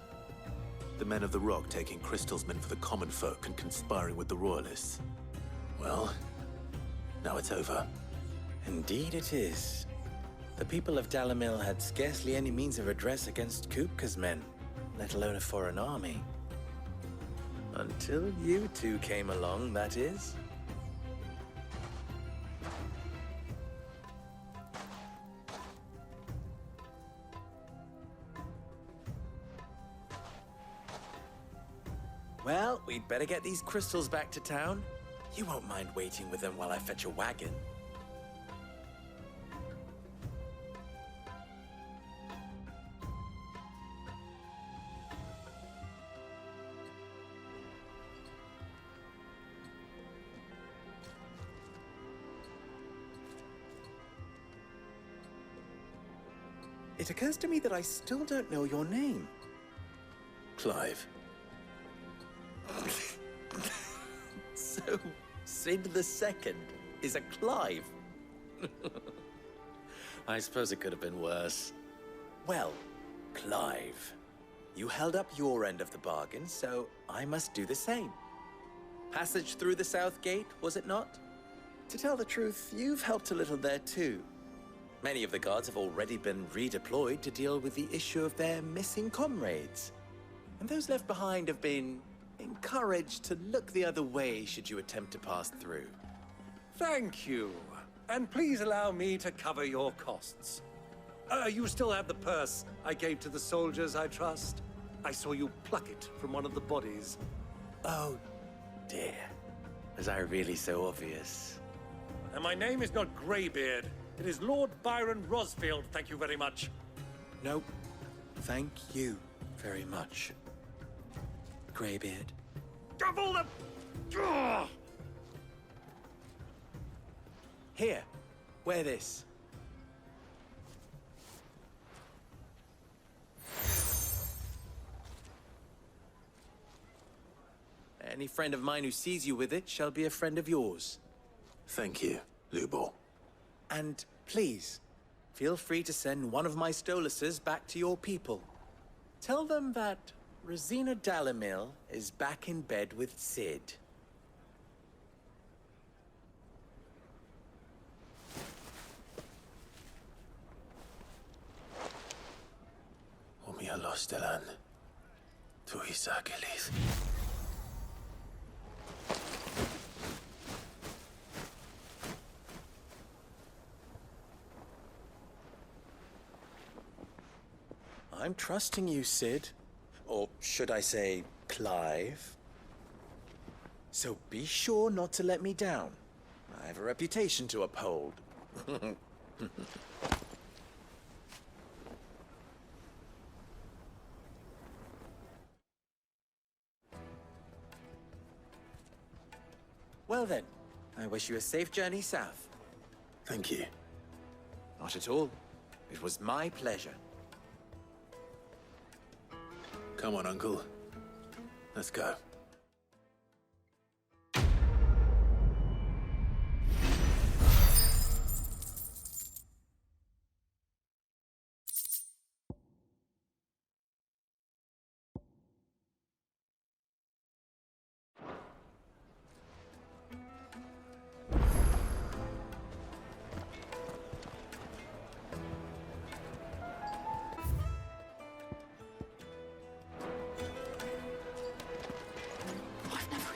Speaker 2: The men of the Rock taking crystals meant for the common folk and conspiring with the Royalists. Well, now it's over.
Speaker 3: Indeed it is. The people of Dalamil had scarcely any means of redress against Kupka's men, let alone a foreign army. Until you two came along, that is. Well, we'd better get these crystals back to town. You won't mind waiting with them while I fetch a wagon. it occurs to me that I still don't know your name.
Speaker 2: Clive.
Speaker 3: So, Sid the Second is a Clive? I suppose it could have been worse. Well, Clive, you held up your end of the bargain, so I must do the same. Passage through the South Gate, was it not? To tell the truth, you've helped a little there too. Many of the guards have already been redeployed to deal with the issue of their missing comrades. And those left behind have been encouraged to look the other way should you attempt to pass through.
Speaker 4: Thank you. And please allow me to cover your costs. You still have the purse I gave to the soldiers, I trust? I saw you pluck it from one of the bodies.
Speaker 3: Oh, dear. Was I really so obvious?
Speaker 4: And my name is not Greybeard. It is Lord Byron Rosfield, thank you very much.
Speaker 3: No, thank you very much, Greybeard.
Speaker 4: Double the... Ugh!
Speaker 3: Here, wear this. Any friend of mine who sees you with it shall be a friend of yours.
Speaker 2: Thank you, Lubor.
Speaker 3: And please, feel free to send one of my Stoluses back to your people. Tell them that Rosina Dalamil is back in bed with Sid.
Speaker 2: Omia lostelan. Tu isakelis.
Speaker 3: I'm trusting you, Sid. Or should I say, Clive? So be sure not to let me down. I have a reputation to uphold. Well then, I wish you a safe journey south.
Speaker 2: Thank you.
Speaker 3: Not at all. It was my pleasure.
Speaker 2: Come on, Uncle. Let's go.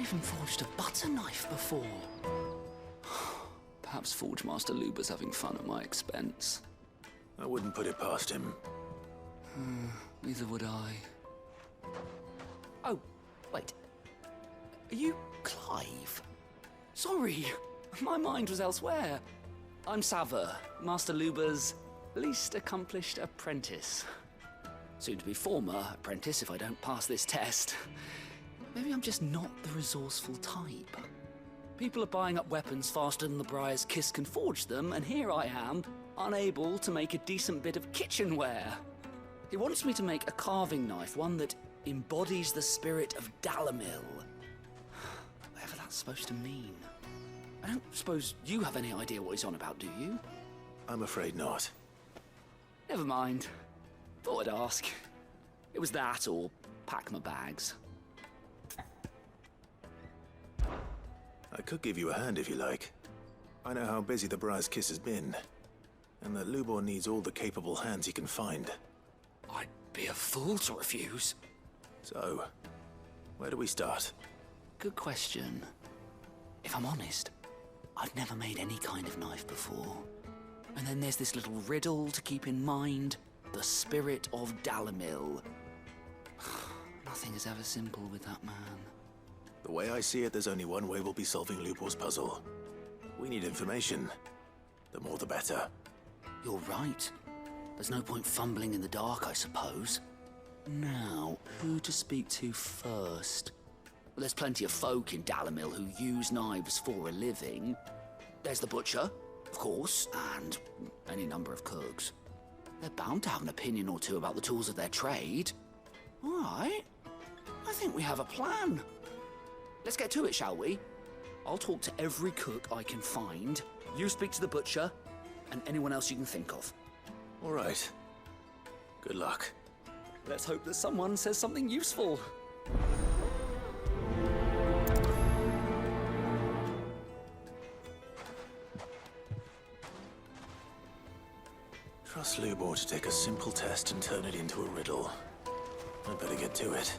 Speaker 7: Even forged a butter knife before. Perhaps Forge Master Luber's having fun at my expense.
Speaker 2: I wouldn't put it past him.
Speaker 7: Neither would I.
Speaker 3: Oh, wait. Are you Clive?
Speaker 7: Sorry, my mind was elsewhere. I'm Sava, Master Luber's least accomplished apprentice. Soon to be former apprentice if I don't pass this test. Maybe I'm just not the resourceful type. People are buying up weapons faster than the Briar's Kiss can forge them, and here I am, unable to make a decent bit of kitchenware. He wants me to make a carving knife, one that embodies the spirit of Dalamil. Whatever that's supposed to mean. I don't suppose you have any idea what he's on about, do you?
Speaker 2: I'm afraid not.
Speaker 7: Never mind. Thought I'd ask. It was that or pack my bags.
Speaker 2: I could give you a hand if you like. I know how busy the Briar's Kiss has been, and that Lubor needs all the capable hands he can find.
Speaker 7: I'd be a fool to refuse.
Speaker 2: So, where do we start?
Speaker 7: Good question. If I'm honest, I've never made any kind of knife before. And then there's this little riddle to keep in mind. The spirit of Dalamil. Nothing is ever simple with that man.
Speaker 2: The way I see it, there's only one way we'll be solving Lubor's puzzle. We need information. The more the better.
Speaker 7: You're right. There's no point fumbling in the dark, I suppose. Now, who to speak to first? Well, there's plenty of folk in Dalamil who use knives for a living. There's the butcher, of course, and any number of cooks. They're bound to have an opinion or two about the tools of their trade. All right. I think we have a plan. Let's get to it, shall we? I'll talk to every cook I can find. You speak to the butcher, and anyone else you can think of.
Speaker 2: All right. Good luck.
Speaker 7: Let's hope that someone says something useful.
Speaker 2: Trust Lubor to take a simple test and turn it into a riddle. I'd better get to it.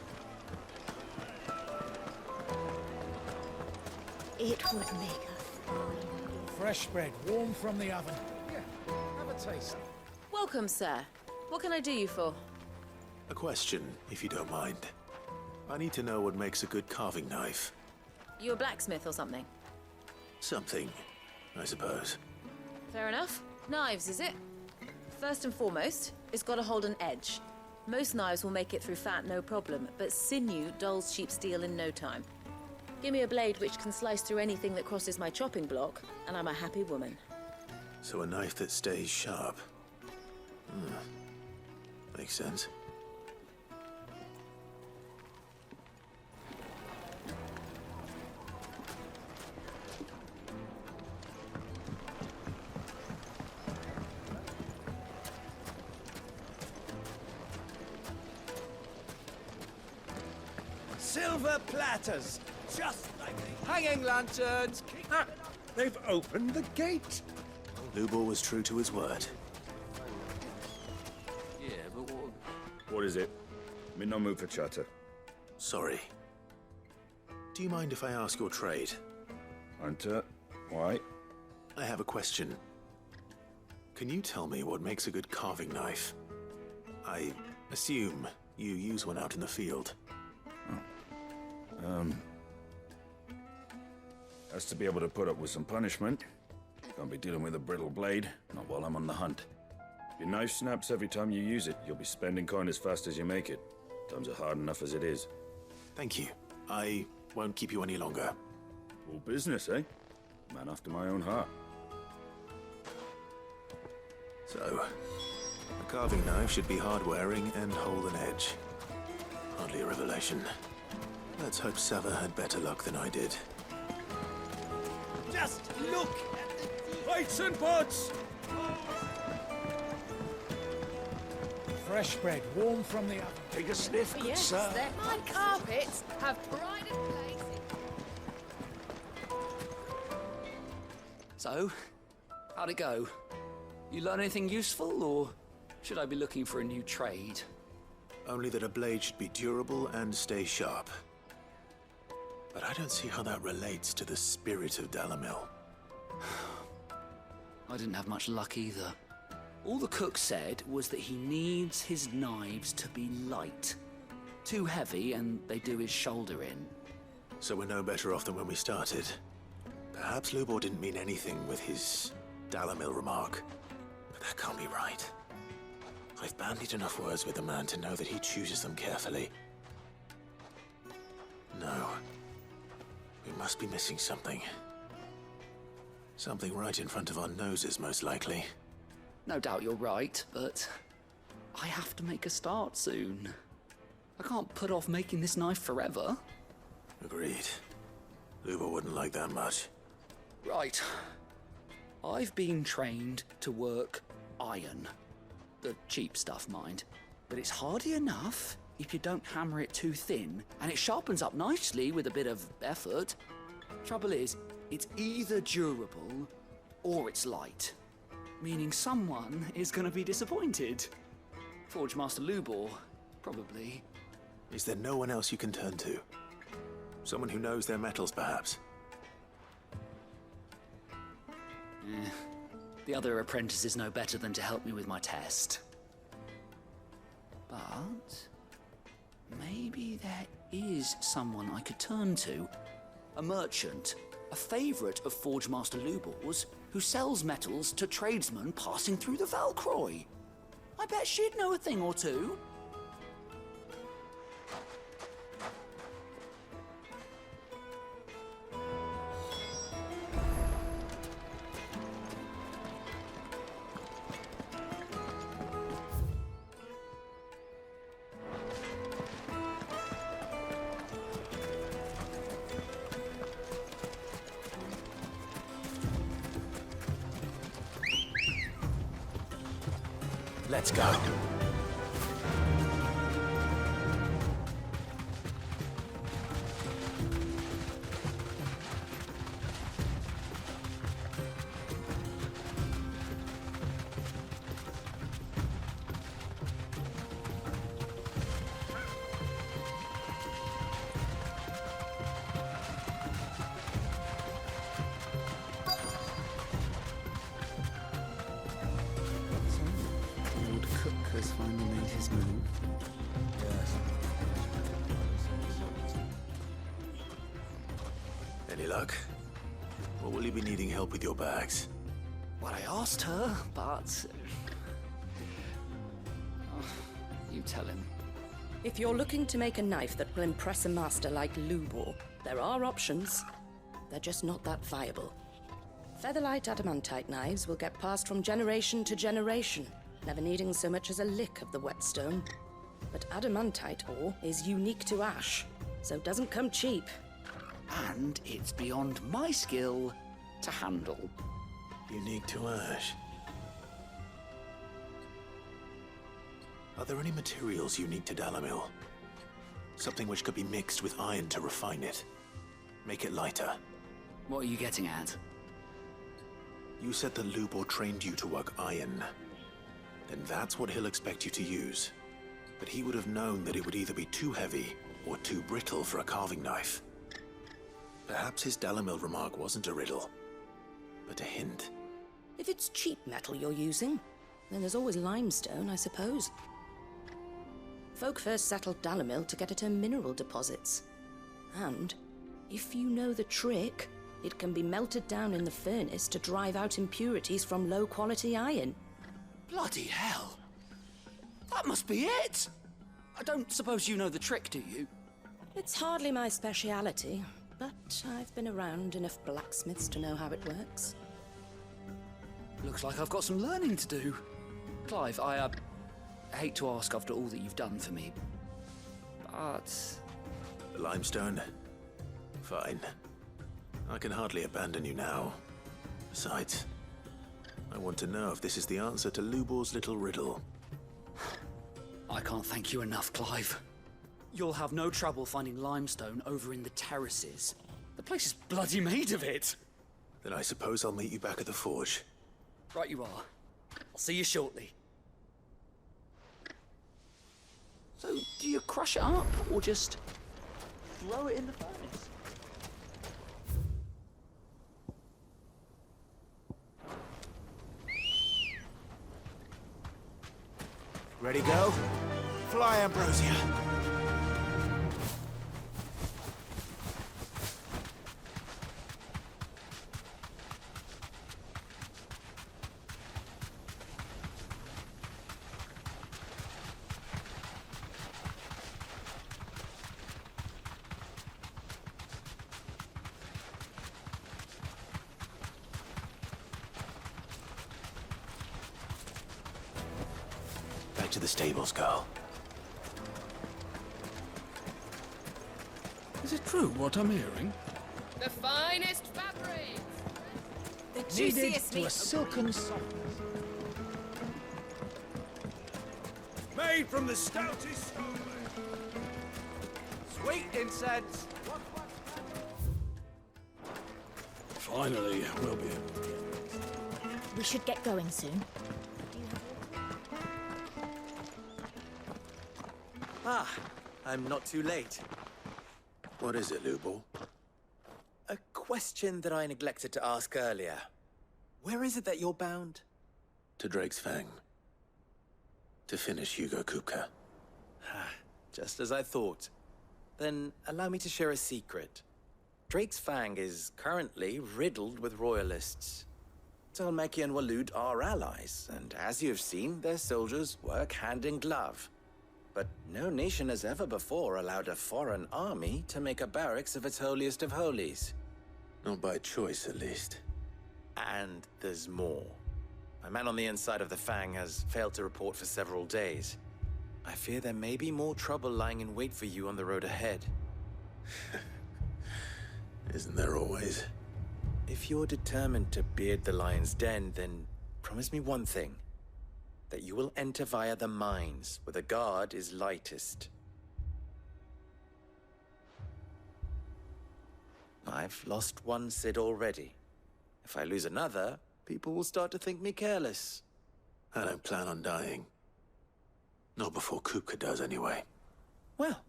Speaker 12: It would make us.
Speaker 15: Fresh bread, warm from the oven. Yeah, have a taste.
Speaker 16: Welcome, sir. What can I do you for?
Speaker 2: A question, if you don't mind. I need to know what makes a good carving knife.
Speaker 16: You a blacksmith or something?
Speaker 2: Something, I suppose.
Speaker 16: Fair enough. Knives, is it? First and foremost, it's got to hold an edge. Most knives will make it through fat no problem, but sinew dulls cheap steel in no time. Give me a blade which can slice through anything that crosses my chopping block, and I'm a happy woman.
Speaker 2: So a knife that stays sharp. Makes sense.
Speaker 23: Silver platters, just like the hanging lanterns.
Speaker 4: Ah, they've opened the gate.
Speaker 2: Lubor was true to his word.
Speaker 8: Yeah, but what...
Speaker 18: What is it? I'm in no mood for chatter.
Speaker 2: Sorry. Do you mind if I ask your trade?
Speaker 18: Hunter, why?
Speaker 2: I have a question. Can you tell me what makes a good carving knife? I assume you use one out in the field.
Speaker 18: Has to be able to put up with some punishment. Can't be dealing with a brittle blade, not while I'm on the hunt. If your knife snaps every time you use it, you'll be spending coin as fast as you make it. Times are hard enough as it is.
Speaker 2: Thank you. I won't keep you any longer.
Speaker 18: All business, eh? Man after my own heart.
Speaker 2: So, a carving knife should be hard-wearing and hold an edge. Hardly a revelation. Let's hope Sava had better luck than I did.
Speaker 23: Just look at the
Speaker 4: Plates and pots!
Speaker 15: Fresh bread, warm from the oven.
Speaker 4: Take a sniff, good
Speaker 17: Yes,
Speaker 4: sir.
Speaker 17: their fine carpets have pride and place.
Speaker 7: So, how'd it go? You learn anything useful, or should I be looking for a new trade?
Speaker 2: Only that a blade should be durable and stay sharp. But I don't see how that relates to the spirit of Dalamil.
Speaker 7: I didn't have much luck either. All the cook said was that he needs his knives to be light. Too heavy and they do his shoulder in.
Speaker 2: So we're no better off than when we started. Perhaps Lubor didn't mean anything with his Dalamil remark. But that can't be right. I've bandied enough words with the man to know that he chooses them carefully. No. We must be missing something. Something right in front of our noses, most likely.
Speaker 7: No doubt you're right, but I have to make a start soon. I can't put off making this knife forever.
Speaker 2: Agreed. Lubor wouldn't like that much.
Speaker 7: Right. I've been trained to work iron. The cheap stuff, mind. But it's hardy enough if you don't hammer it too thin, and it sharpens up nicely with a bit of effort. Trouble is, it's either durable or it's light. Meaning someone is gonna be disappointed. Forge Master Lubor, probably.
Speaker 2: Is there no one else you can turn to? Someone who knows their metals, perhaps?
Speaker 7: The other apprentices know better than to help me with my test. But maybe there is someone I could turn to. A merchant, a favourite of Forge Master Lubor's, who sells metals to tradesmen passing through the Valcroy. I bet she'd know a thing or two.
Speaker 3: Let's go.
Speaker 1: Old Cook has finally made his move.
Speaker 2: Any luck? Or will you be needing help with your bags?
Speaker 7: Well, I asked her, but... you tell him.
Speaker 6: If you're looking to make a knife that will impress a master like Lubor, there are options. They're just not that viable. Featherlight adamantite knives will get passed from generation to generation, never needing so much as a lick of the whetstone. But adamantite ore is unique to ash, so it doesn't come cheap.
Speaker 7: And it's beyond my skill to handle.
Speaker 2: Unique to ash. Are there any materials unique to Dalamil? Something which could be mixed with iron to refine it. Make it lighter.
Speaker 7: What are you getting at?
Speaker 2: You said that Lubor trained you to work iron. Then that's what he'll expect you to use. But he would have known that it would either be too heavy or too brittle for a carving knife. Perhaps his Dalamil remark wasn't a riddle, but a hint.
Speaker 6: If it's cheap metal you're using, then there's always limestone, I suppose. Folk first settled Dalamil to get at her mineral deposits. And, if you know the trick, it can be melted down in the furnace to drive out impurities from low-quality iron.
Speaker 7: Bloody hell! That must be it! I don't suppose you know the trick, do you?
Speaker 6: It's hardly my speciality, but I've been around enough blacksmiths to know how it works.
Speaker 7: Looks like I've got some learning to do. Clive, I hate to ask after all that you've done for me, but...
Speaker 2: The limestone? Fine. I can hardly abandon you now. Besides, I want to know if this is the answer to Lubor's little riddle.
Speaker 7: I can't thank you enough, Clive. You'll have no trouble finding limestone over in the terraces. The place is bloody made of it.
Speaker 2: Then I suppose I'll meet you back at the forge.
Speaker 7: Right you are. I'll see you shortly. So, do you crush it up, or just throw it in the furnace?
Speaker 23: Ready, go? Fly, Ambrosia.
Speaker 2: Back to the stables, girl.
Speaker 1: Is it true what I'm hearing?
Speaker 17: The finest fabric!
Speaker 15: The juiciest to a silken softness.
Speaker 23: Made from the stoutest sweet incense.
Speaker 1: Finally, we'll be able to get
Speaker 10: We should get going soon.
Speaker 3: Ah, I'm not too late.
Speaker 2: What is it, Lubor?
Speaker 3: A question that I neglected to ask earlier. Where is it that you're bound?
Speaker 2: To Drake's Fang. To finish Hugo Kupka.
Speaker 3: Just as I thought. Then allow me to share a secret. Drake's Fang is currently riddled with royalists. Talmeki and Waloed are allies, and as you have seen, their soldiers work hand in glove. But no nation has ever before allowed a foreign army to make a barracks of its holiest of holies.
Speaker 2: Not by choice, at least.
Speaker 3: And there's more. A man on the inside of the Fang has failed to report for several days. I fear there may be more trouble lying in wait for you on the road ahead.
Speaker 2: Isn't there always?
Speaker 3: If you're determined to beard the lion's den, then promise me one thing. that you will enter via the mines, where the guard is lightest. I've lost one Cid already. If I lose another, people will start to think me careless.
Speaker 2: I don't plan on dying. Not before Kupka does, anyway.
Speaker 3: Well,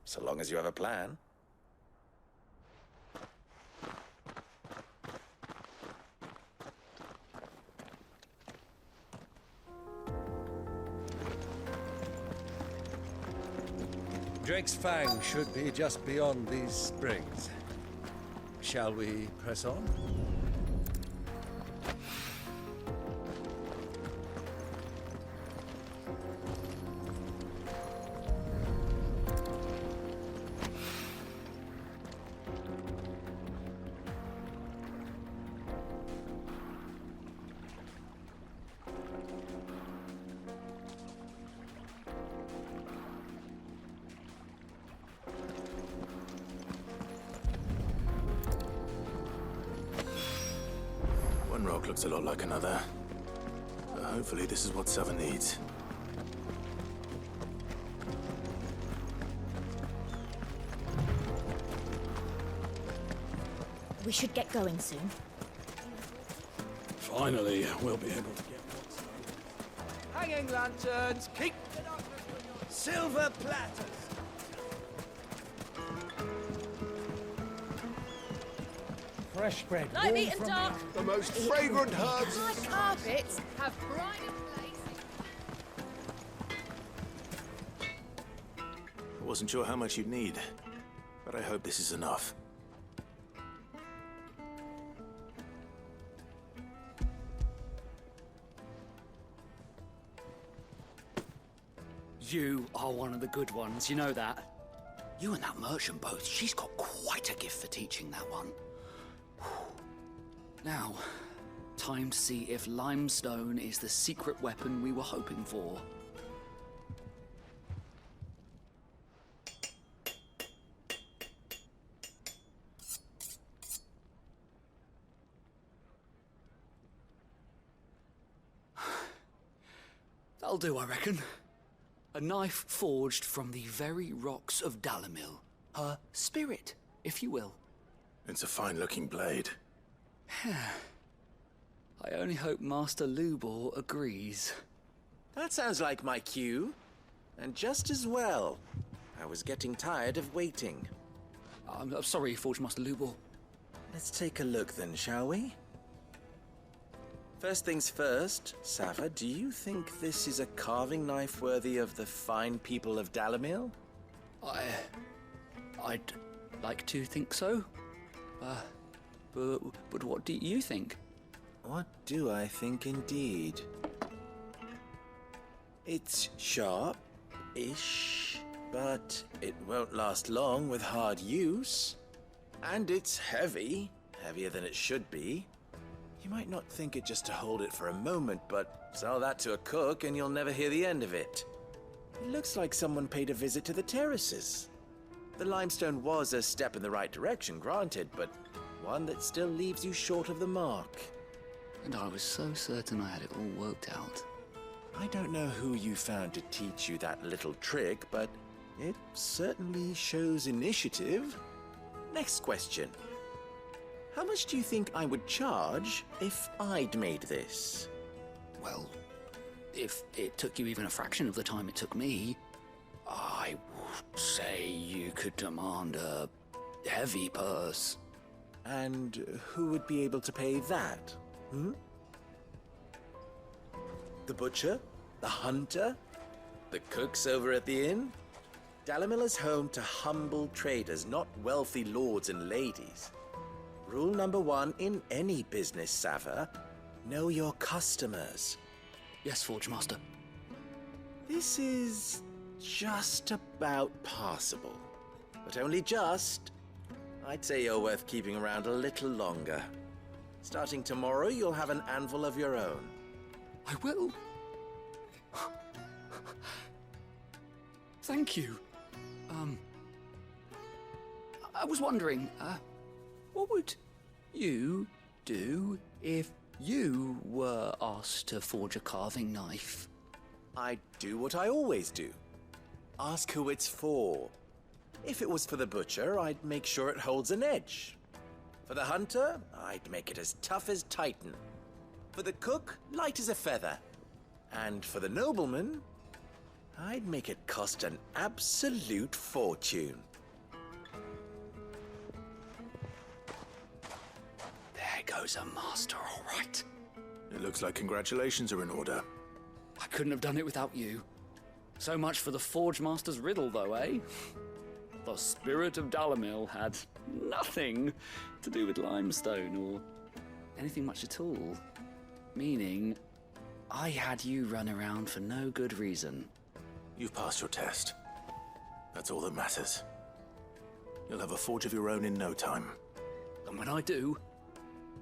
Speaker 3: so long as you have a plan.
Speaker 4: Drake's Fang should be just beyond these springs. Shall we press on?
Speaker 2: One rock looks a lot like another. But hopefully this is what Sava needs.
Speaker 10: We should get going soon.
Speaker 1: Finally, we'll be able to get
Speaker 23: Hanging lanterns, keep the darkness with your silver platters.
Speaker 15: Fresh bread.
Speaker 5: Light
Speaker 15: warm
Speaker 5: meat and
Speaker 15: from
Speaker 5: dark.
Speaker 13: The most fragrant herbs.
Speaker 5: My carpets have pride of place.
Speaker 2: I wasn't sure how much you'd need, but I hope this is enough.
Speaker 7: You are one of the good ones, you know that. You and that merchant both, she's got quite a gift for teaching that one. Now, time to see if limestone is the secret weapon we were hoping for. That'll do, I reckon. A knife forged from the very rocks of Dalamil. Her spirit, if you will.
Speaker 2: It's a fine-looking blade.
Speaker 7: I only hope Master Lubor agrees.
Speaker 3: That sounds like my cue. And just as well. I was getting tired of waiting.
Speaker 7: I'm sorry, Forge Master Lubor.
Speaker 3: Let's take a look then, shall we? First things first, Sava, do you think this is a carving knife worthy of the fine people of Dalamil?
Speaker 7: I'd like to think so. But what do you think?
Speaker 3: What do I think indeed? It's sharp-ish, but it won't last long with hard use. And it's heavy, heavier than it should be. You might not think it just to hold it for a moment, but sell that to a cook and you'll never hear the end of it. It looks like someone paid a visit to the terraces. The limestone was a step in the right direction, granted, but one that still leaves you short of the mark.
Speaker 7: And I was so certain I had it all worked out.
Speaker 3: I don't know who you found to teach you that little trick, but it certainly shows initiative. Next question. How much do you think I would charge if I'd made this?
Speaker 7: Well, if it took you even a fraction of the time it took me, I would say you could demand a heavy purse.
Speaker 3: And who would be able to pay that? The butcher? The hunter? The cooks over at the inn? Dalamil is home to humble traders, not wealthy lords and ladies. Rule number one in any business, Sava, know your customers.
Speaker 7: Yes, Forge Master.
Speaker 3: This is just about passable. But only just. I'd say you're worth keeping around a little longer. Starting tomorrow, you'll have an anvil of your own.
Speaker 7: I will. Thank you. I was wondering, what would you do if you were asked to forge a carving knife?
Speaker 3: I'd do what I always do. Ask who it's for. If it was for the butcher, I'd make sure it holds an edge. For the hunter, I'd make it as tough as Titan. For the cook, light as a feather. And for the nobleman, I'd make it cost an absolute fortune.
Speaker 7: There goes a master, all right.
Speaker 2: It looks like congratulations are in order.
Speaker 7: I couldn't have done it without you. So much for the Forge Master's riddle, though, eh? The spirit of Dalamil had nothing to do with limestone or anything much at all. Meaning, I had you run around for no good reason.
Speaker 2: You've passed your test. That's all that matters. You'll have a forge of your own in no time.
Speaker 7: And when I do,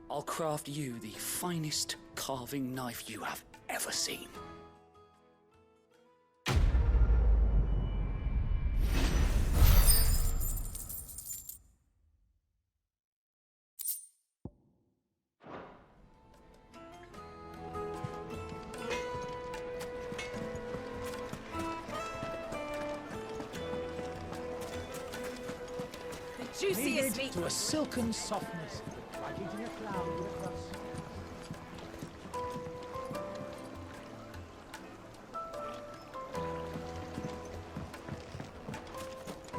Speaker 7: I'll craft you the finest carving knife you have ever seen.
Speaker 15: Juiciest meat to a silken softness, like eating a cloud with a crust.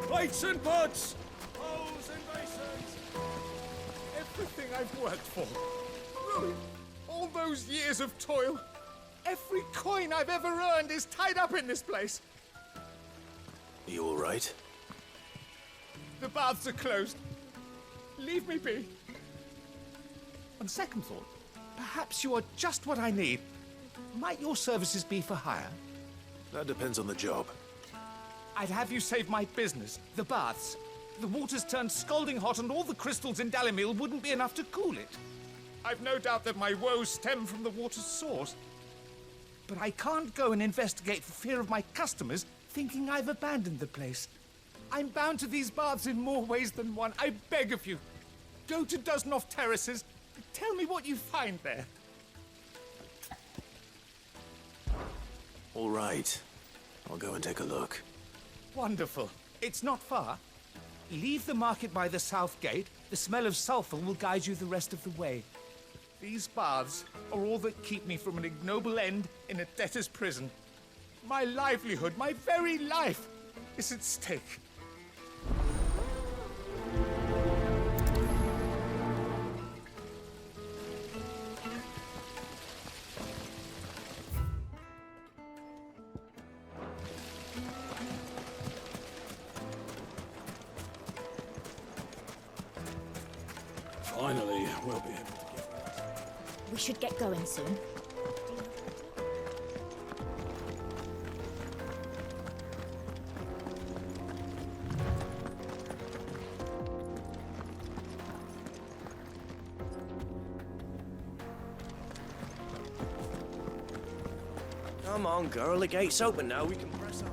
Speaker 23: Plates and pots! Bowls and basins!
Speaker 15: Everything I've worked for. Ruined. All those years of toil. Every coin I've ever earned is tied up in this place.
Speaker 2: Are you all right?
Speaker 15: The baths are closed. Leave me be. On second thought, perhaps you are just what I need. Might your services be for hire?
Speaker 2: That depends on the job.
Speaker 15: I'd have you save my business, the baths. The water's turned scalding hot and all the crystals in Dalamil wouldn't be enough to cool it. I've no doubt that my woes stem from the water's source. But I can't go and investigate for fear of my customers thinking I've abandoned the place. I'm bound to these baths in more ways than one. I beg of you, go to Dusnoff Terraces. Tell me what you find there.
Speaker 2: All right. I'll go and take a look.
Speaker 15: Wonderful. It's not far. Leave the market by the south gate. The smell of sulfur will guide you the rest of the way. These baths are all that keep me from an ignoble end in a debtor's prison. My livelihood, my very life, is at stake.
Speaker 13: Finally, we'll be able to get...
Speaker 10: We should get going soon.
Speaker 23: Come on, girl, the gate's open now, we can press on.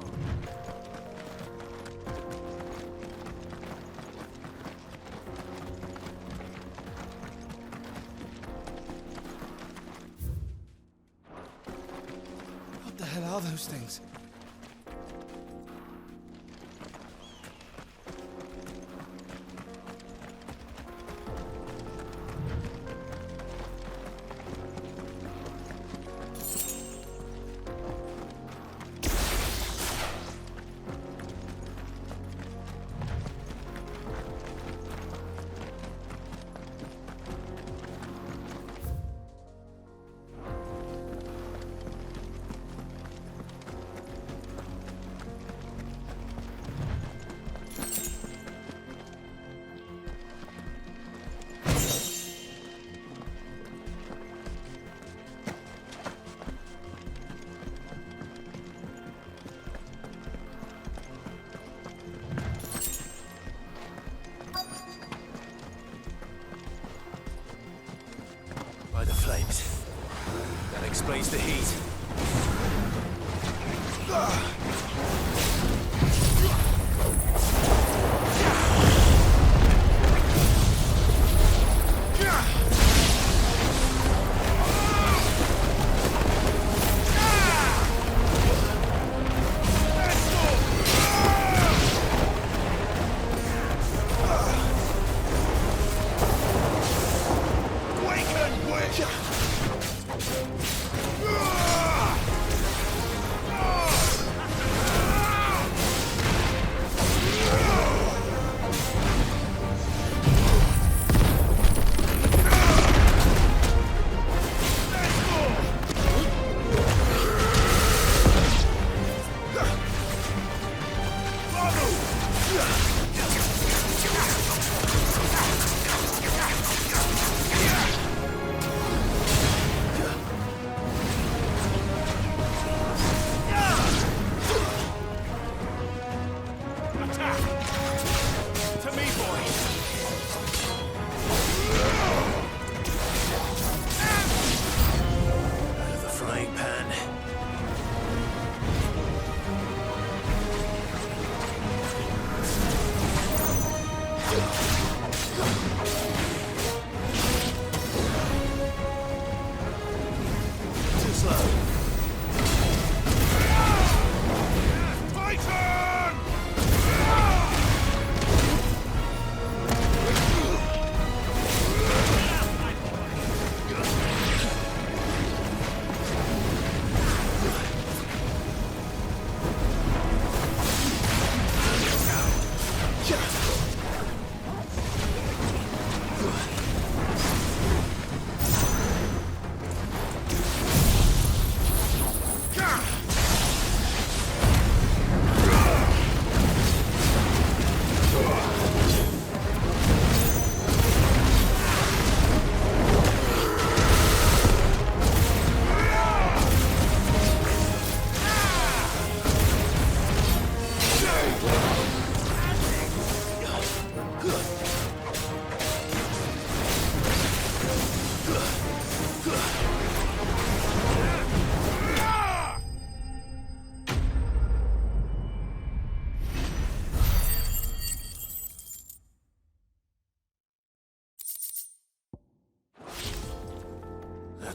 Speaker 15: What the hell are those things?
Speaker 2: By the flames. That explains the heat.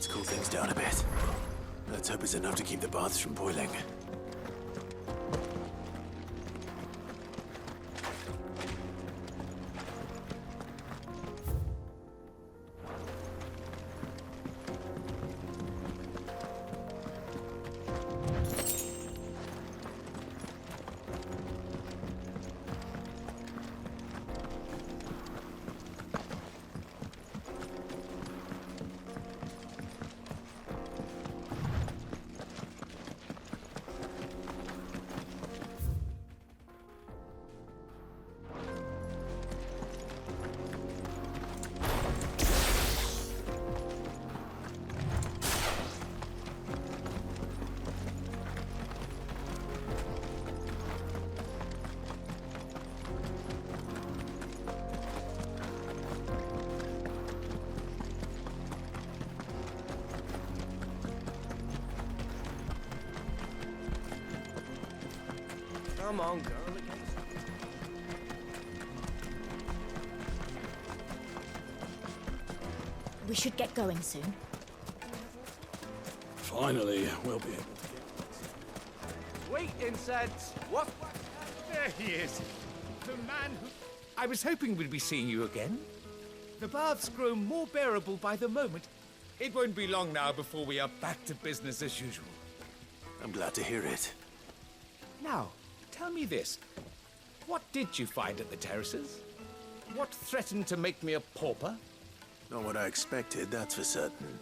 Speaker 2: Let's cool things down a bit. Let's hope it's enough to keep the baths from boiling.
Speaker 23: Come on, girl.
Speaker 10: We should get going soon.
Speaker 13: Finally, we'll be able to
Speaker 15: Wait, incense! What? There he is. The man who... I was hoping we'd be seeing you again. The baths grow more bearable by the moment. It won't be long now before we are back to business as usual.
Speaker 2: I'm glad to hear it.
Speaker 15: Now, tell me this. What did you find at the terraces? What threatened to make me a pauper?
Speaker 2: Not what I expected, that's for certain.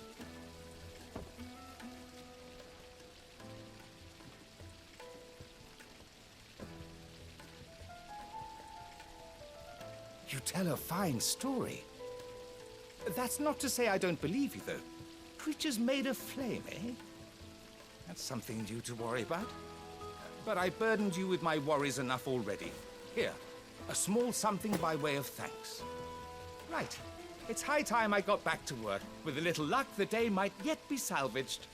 Speaker 15: You tell a fine story. That's not to say I don't believe you, though. Creatures made of flame, eh? That's something new to worry about. But I burdened you with my worries enough already. Here, a small something by way of thanks. Right. It's high time I got back to work. With a little luck, the day might yet be salvaged.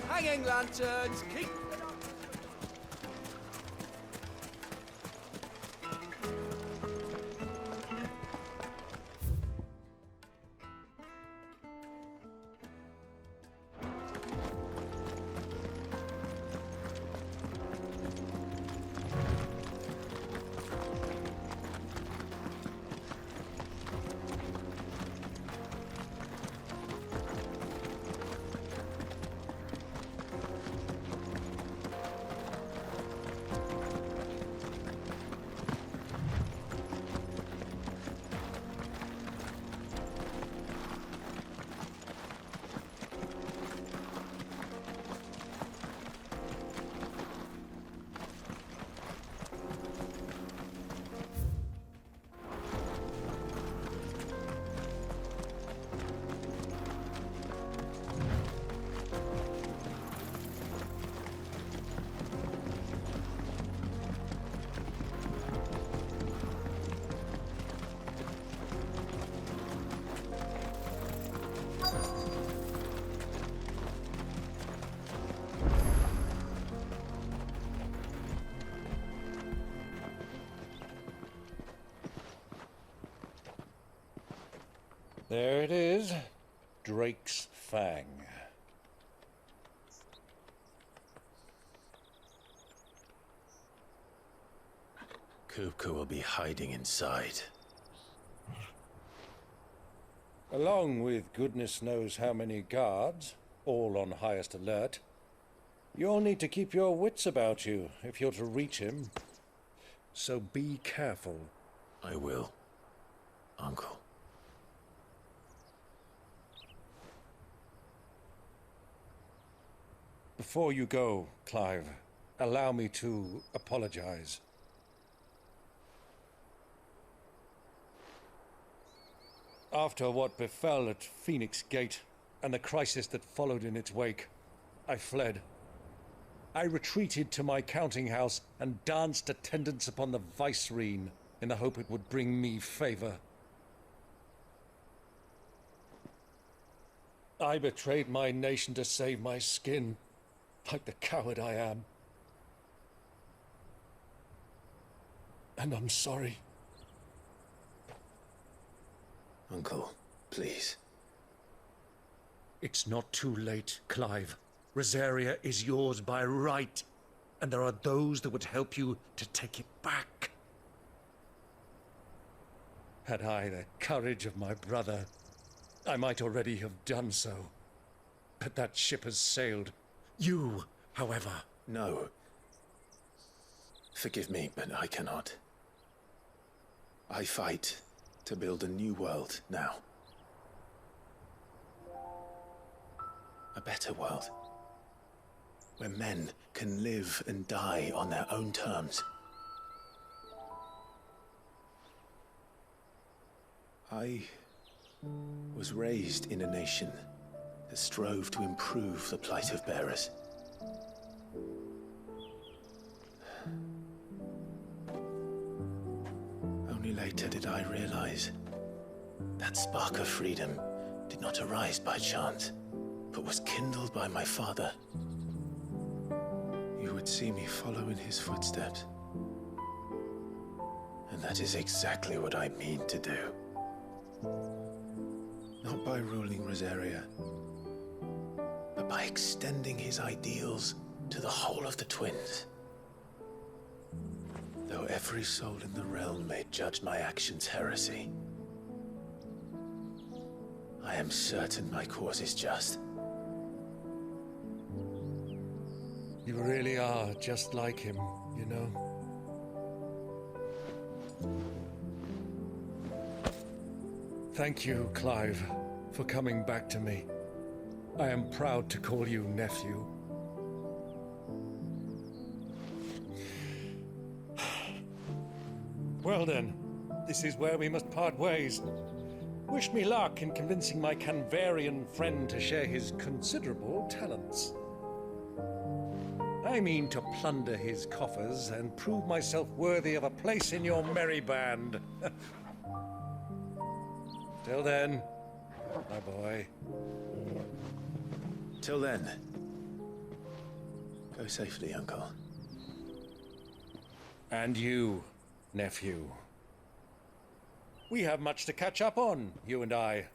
Speaker 23: Hanging lanterns, keep...
Speaker 4: There it is. Drake's Fang.
Speaker 2: Kupka will be hiding inside.
Speaker 4: Along with goodness knows how many guards, all on highest alert. You'll need to keep your wits about you if you're to reach him. So be careful.
Speaker 2: I will, Uncle.
Speaker 4: Before you go, Clive, allow me to apologize. After what befell at Phoenix Gate and the crisis that followed in its wake, I fled. I retreated to my counting house and danced attendance upon the vicereine in the hope it would bring me favor. I betrayed my nation to save my skin, like the coward I am. And I'm sorry.
Speaker 2: Uncle, please.
Speaker 4: It's not too late, Clive. Rosaria is yours by right, and there are those that would help you to take it back. Had I the courage of my brother, I might already have done so. But that ship has sailed. You, however...
Speaker 2: No. Forgive me, but I cannot. I fight to build a new world now. A better world. Where men can live and die on their own terms. I was raised in a nation that strove to improve the plight of bearers. Only later did I realize that spark of freedom did not arise by chance, but was kindled by my father. You would see me follow in his footsteps. And that is exactly what I mean to do. Not by ruling Rosaria, but by extending his ideals to the whole of the twins. Though every soul in the realm may judge my actions heresy, I am certain my cause is just.
Speaker 4: You really are just like him, you know? Thank you, Clive, for coming back to me. I am proud to call you nephew. Well then, this is where we must part ways. Wish me luck in convincing my Canvarian friend to share his considerable talents. I mean to plunder his coffers and prove myself worthy of a place in your merry band. Till then, my boy.
Speaker 2: Till then, go safely, Uncle.
Speaker 4: And you, nephew. We have much to catch up on, you and I.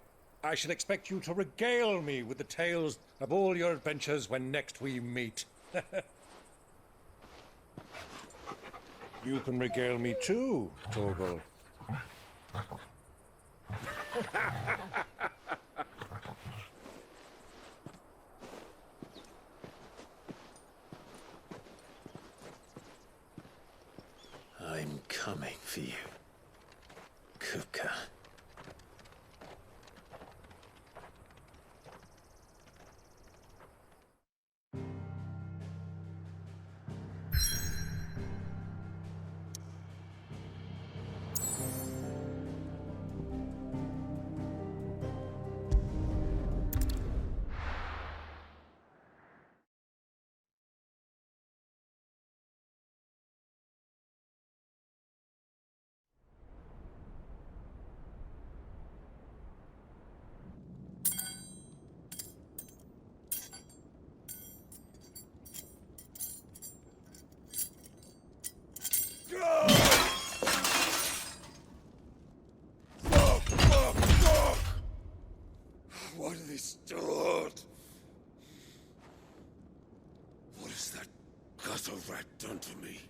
Speaker 4: I shall expect you to regale me with the tales of all your adventures when next we meet. You can regale me too, Torgal.
Speaker 2: I'm coming for you, Kuka.
Speaker 13: Why do they still hurt? What has that gutter rat done to me?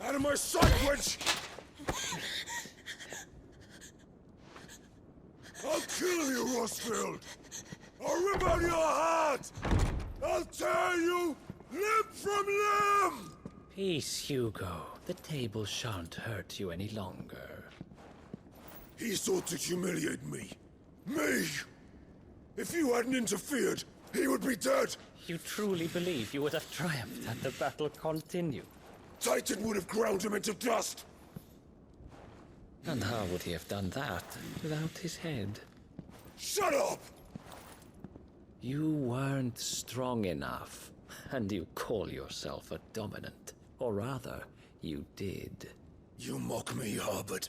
Speaker 13: Out of my sight, witch! I'll kill you, Rossfield! I'll rip out your heart! I'll tear you limb from limb!
Speaker 8: Peace, Hugo. The table shan't hurt you any longer.
Speaker 13: He sought to humiliate me. Me! If you hadn't interfered, he would be dead!
Speaker 8: You truly believe you would have triumphed had the battle continued?
Speaker 13: Titan would have ground him into dust!
Speaker 8: And how would he have done that without his head?
Speaker 13: Shut up!
Speaker 8: You weren't strong enough, and you call yourself a dominant. Or rather, you did.
Speaker 13: You mock me, Harbert.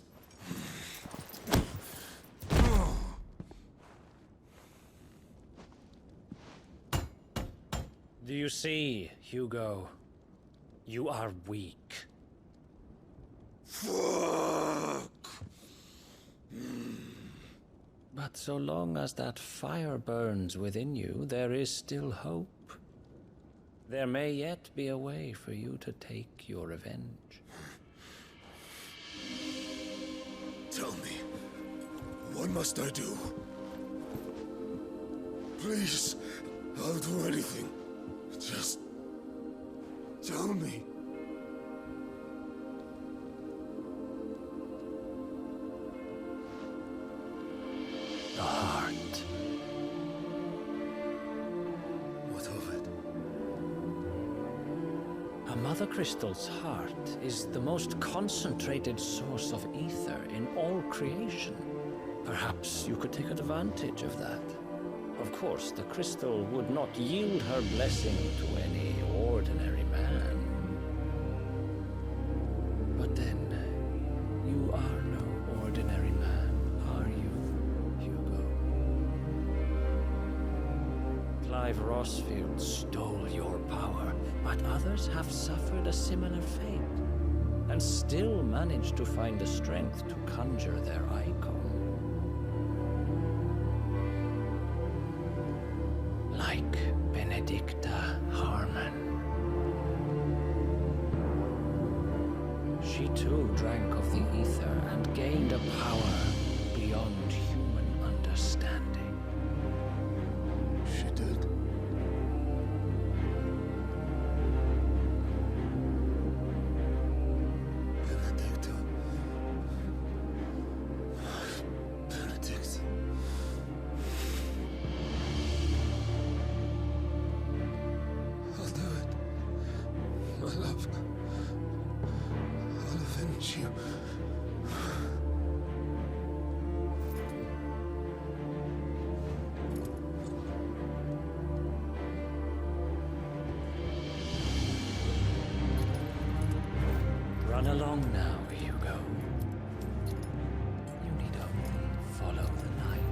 Speaker 8: Do you see, Hugo? You are weak.
Speaker 13: Fuck!
Speaker 8: But so long as that fire burns within you, there is still hope. There may yet be a way for you to take your revenge.
Speaker 13: Tell me, what must I do? Please, I'll do anything. Just tell me.
Speaker 8: The heart.
Speaker 13: What of it?
Speaker 8: A Mother Crystal's heart is the most concentrated source of ether in all creation. Perhaps you could take advantage of that. Of course, the crystal would not yield her blessing to any ordinary man. But then, you are no ordinary man, are you, Hugo? Clive Rossfield stole your power, but others have suffered a similar fate, and still managed to find the strength to conjure their icon. Like Benedicta Harmon. She too drank of the ether and gained a power beyond human understanding.
Speaker 13: She did. Benedicta. Benedicta.
Speaker 8: along now, Hugo. You need only follow the light.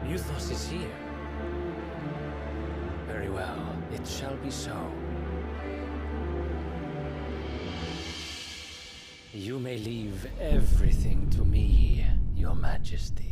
Speaker 8: Muthos is here. Very well, it shall be so. You may leave everything to me, Your Majesty.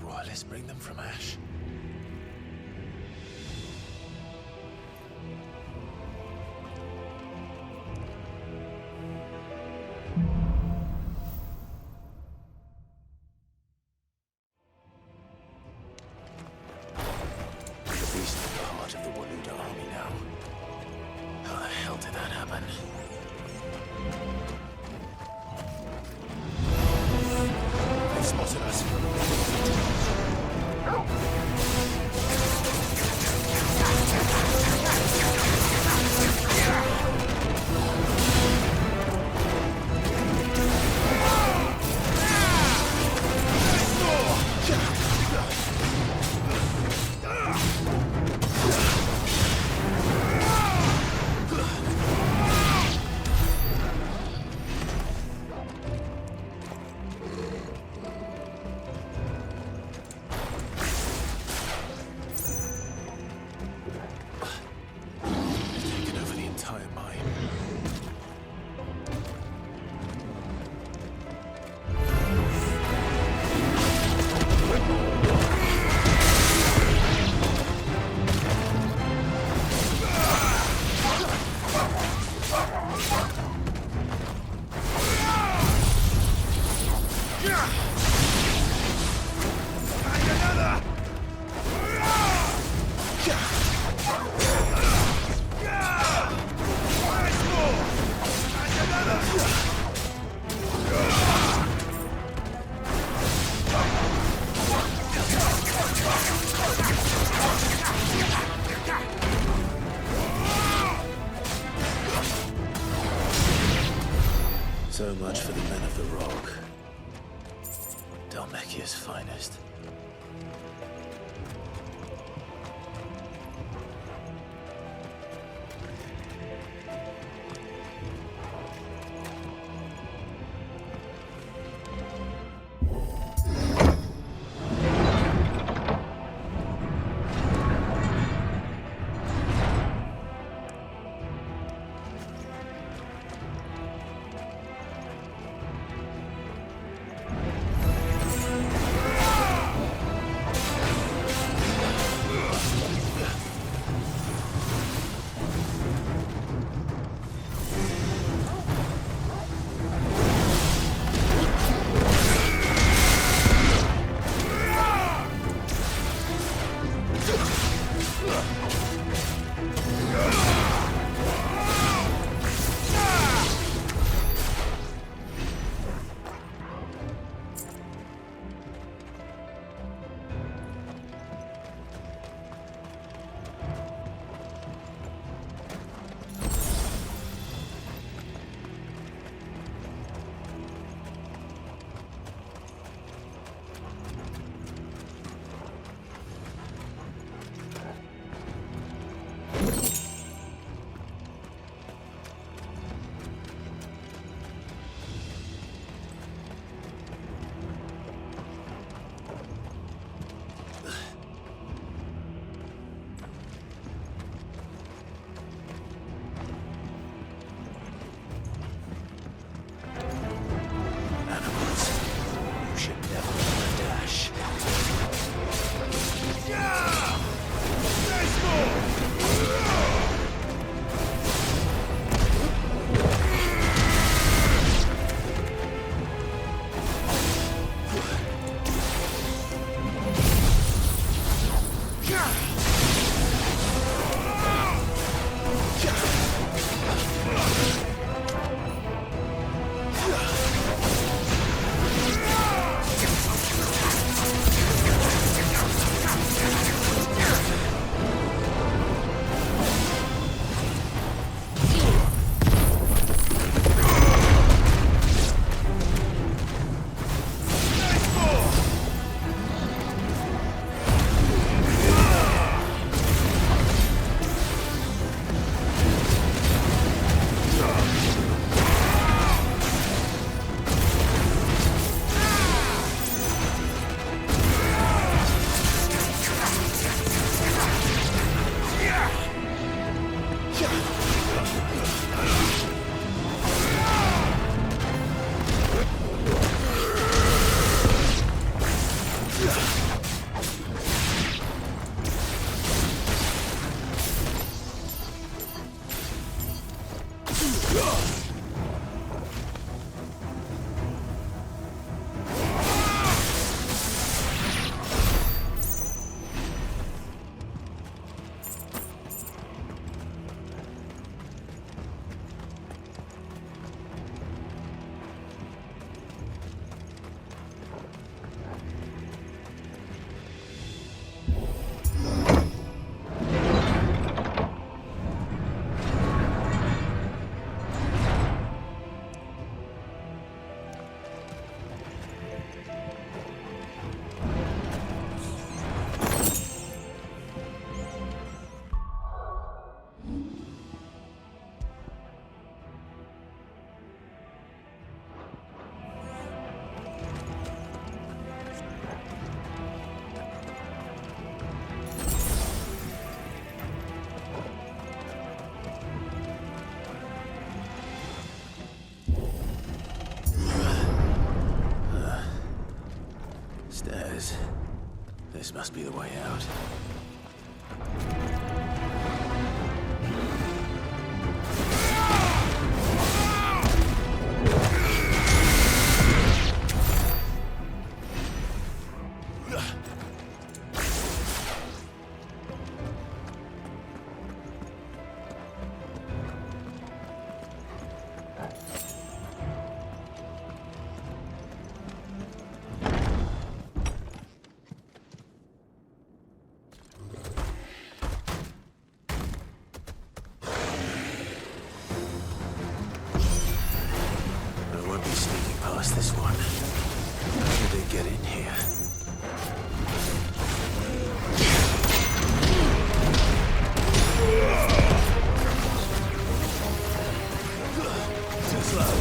Speaker 2: Royalists bring them from Ash. The beast at the heart of the Waluda army now. How the hell did that happen? They've spotted us. So much for the men of the Rock. Dhalmekia's finest. is. This must be the way out. This one. How did they get in here? Too slow.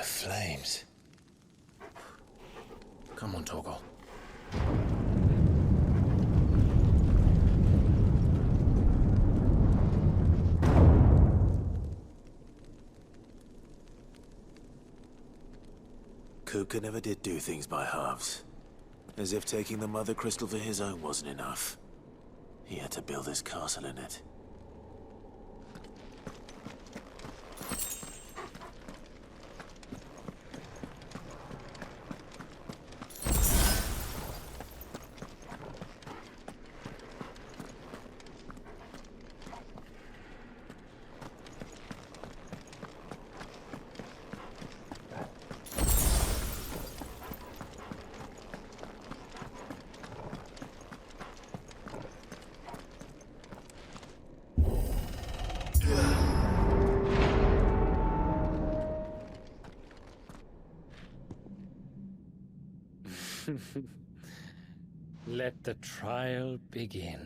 Speaker 2: Flames. Come on, Torgal. Kuka never did do things by halves. As if taking the Mother Crystal for his own wasn't enough. He had to build his castle in it.
Speaker 8: Let the trial begin.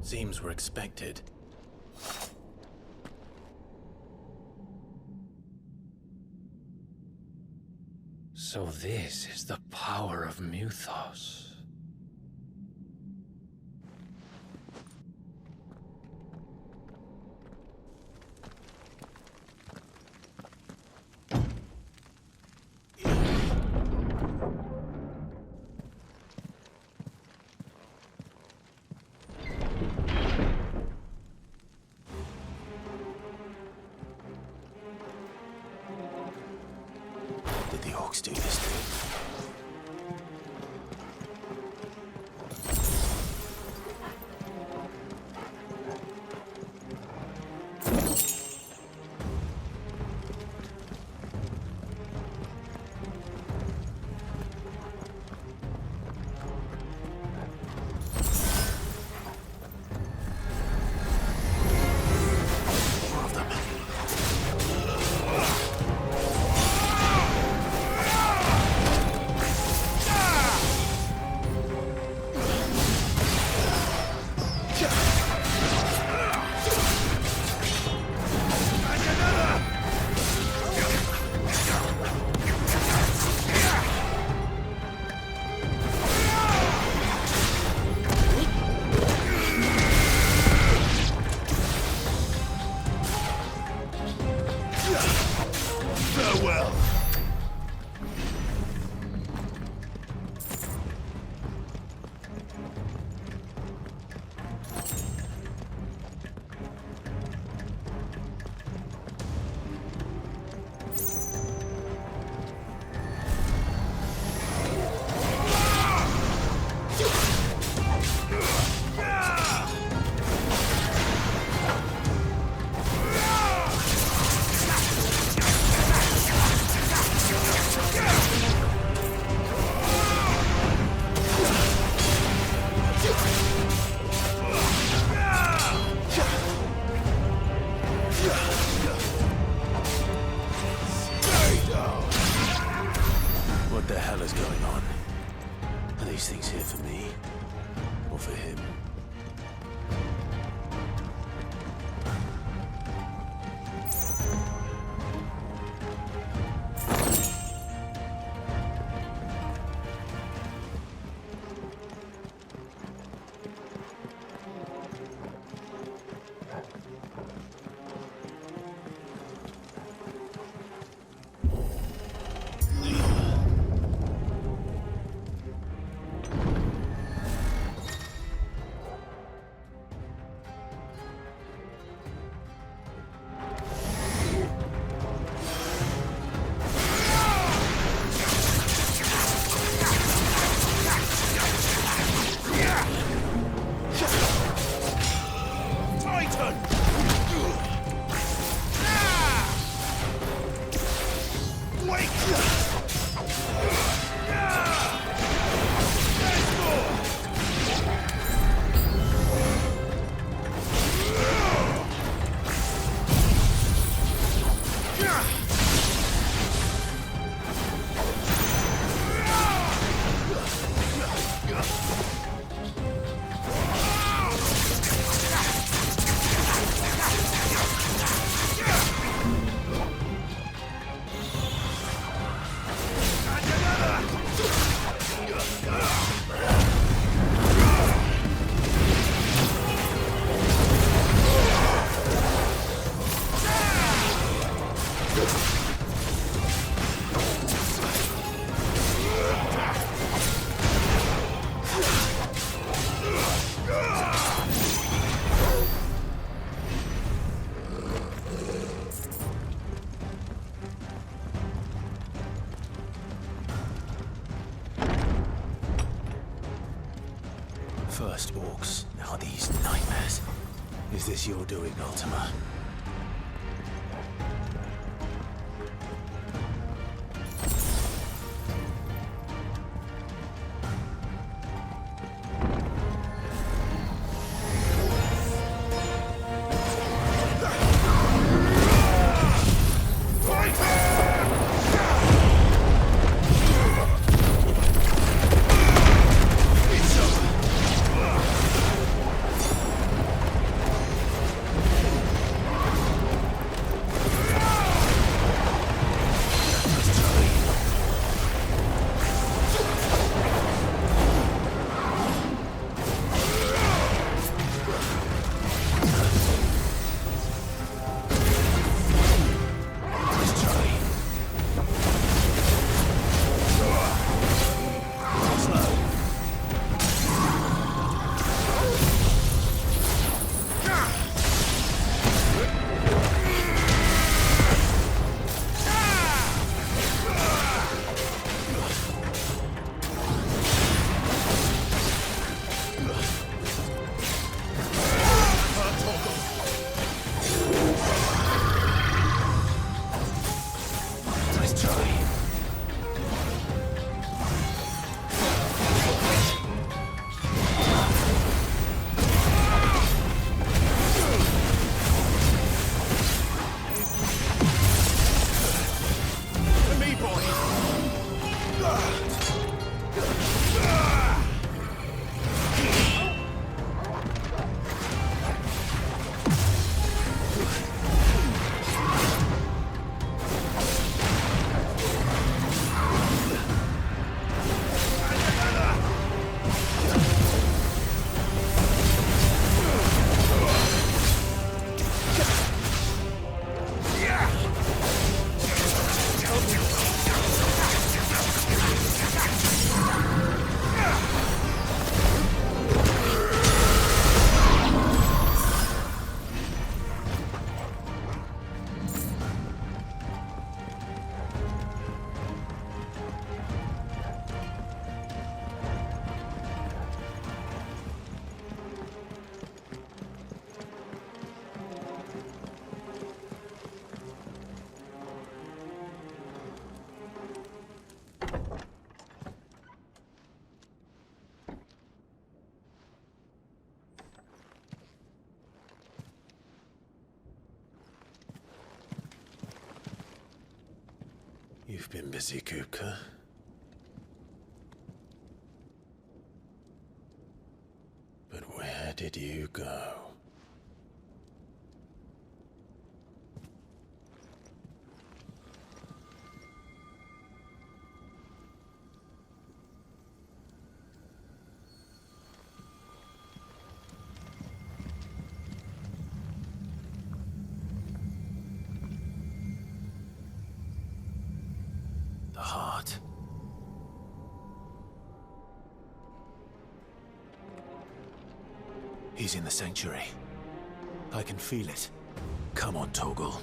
Speaker 2: Seems we're expected.
Speaker 8: So this is the power of Muthos.
Speaker 2: Did the orcs do this thing? these things here for me? Or for him? First orcs, now these nightmares. Is this your doing, Ultima? You've been busy, Kupka. did you go? The heart. He's in the sanctuary. I can feel it. Come on, Toggle.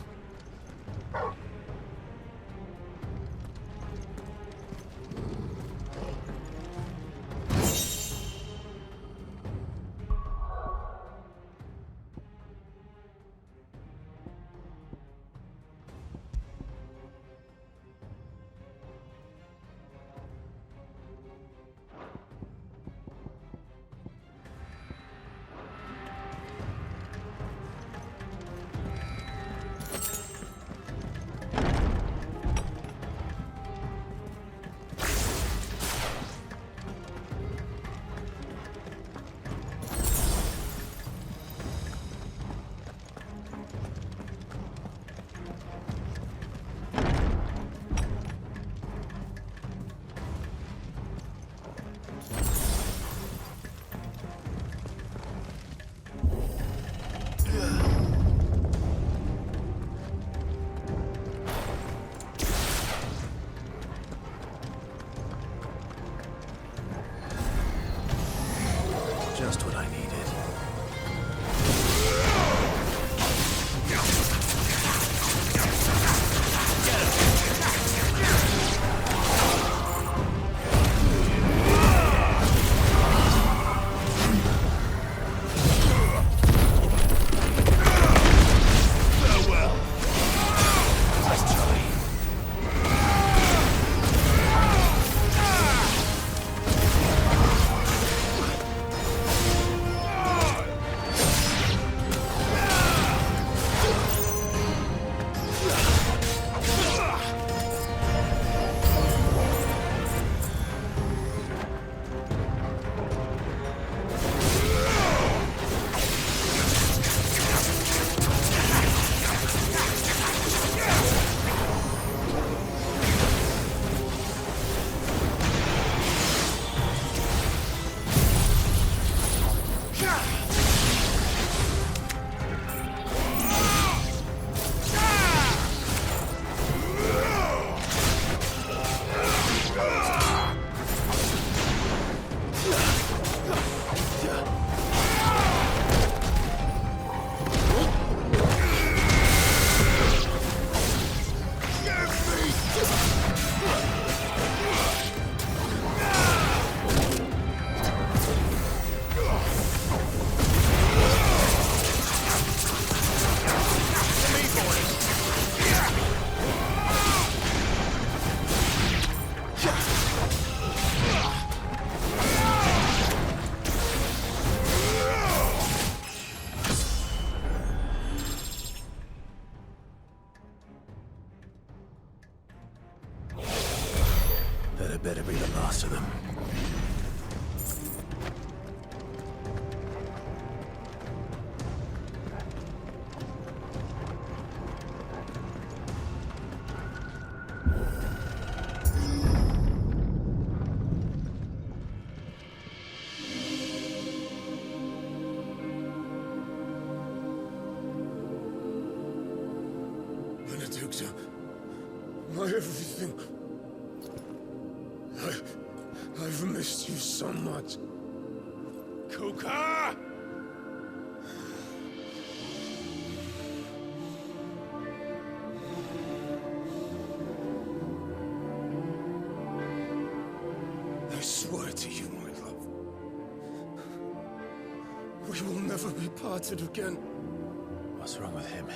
Speaker 2: Just what I needed. That better be the last of them.
Speaker 9: Benedicta, my everything. I've missed you so much. Kuka! I swear to you, my love, we will never be parted again.
Speaker 2: What's wrong with him?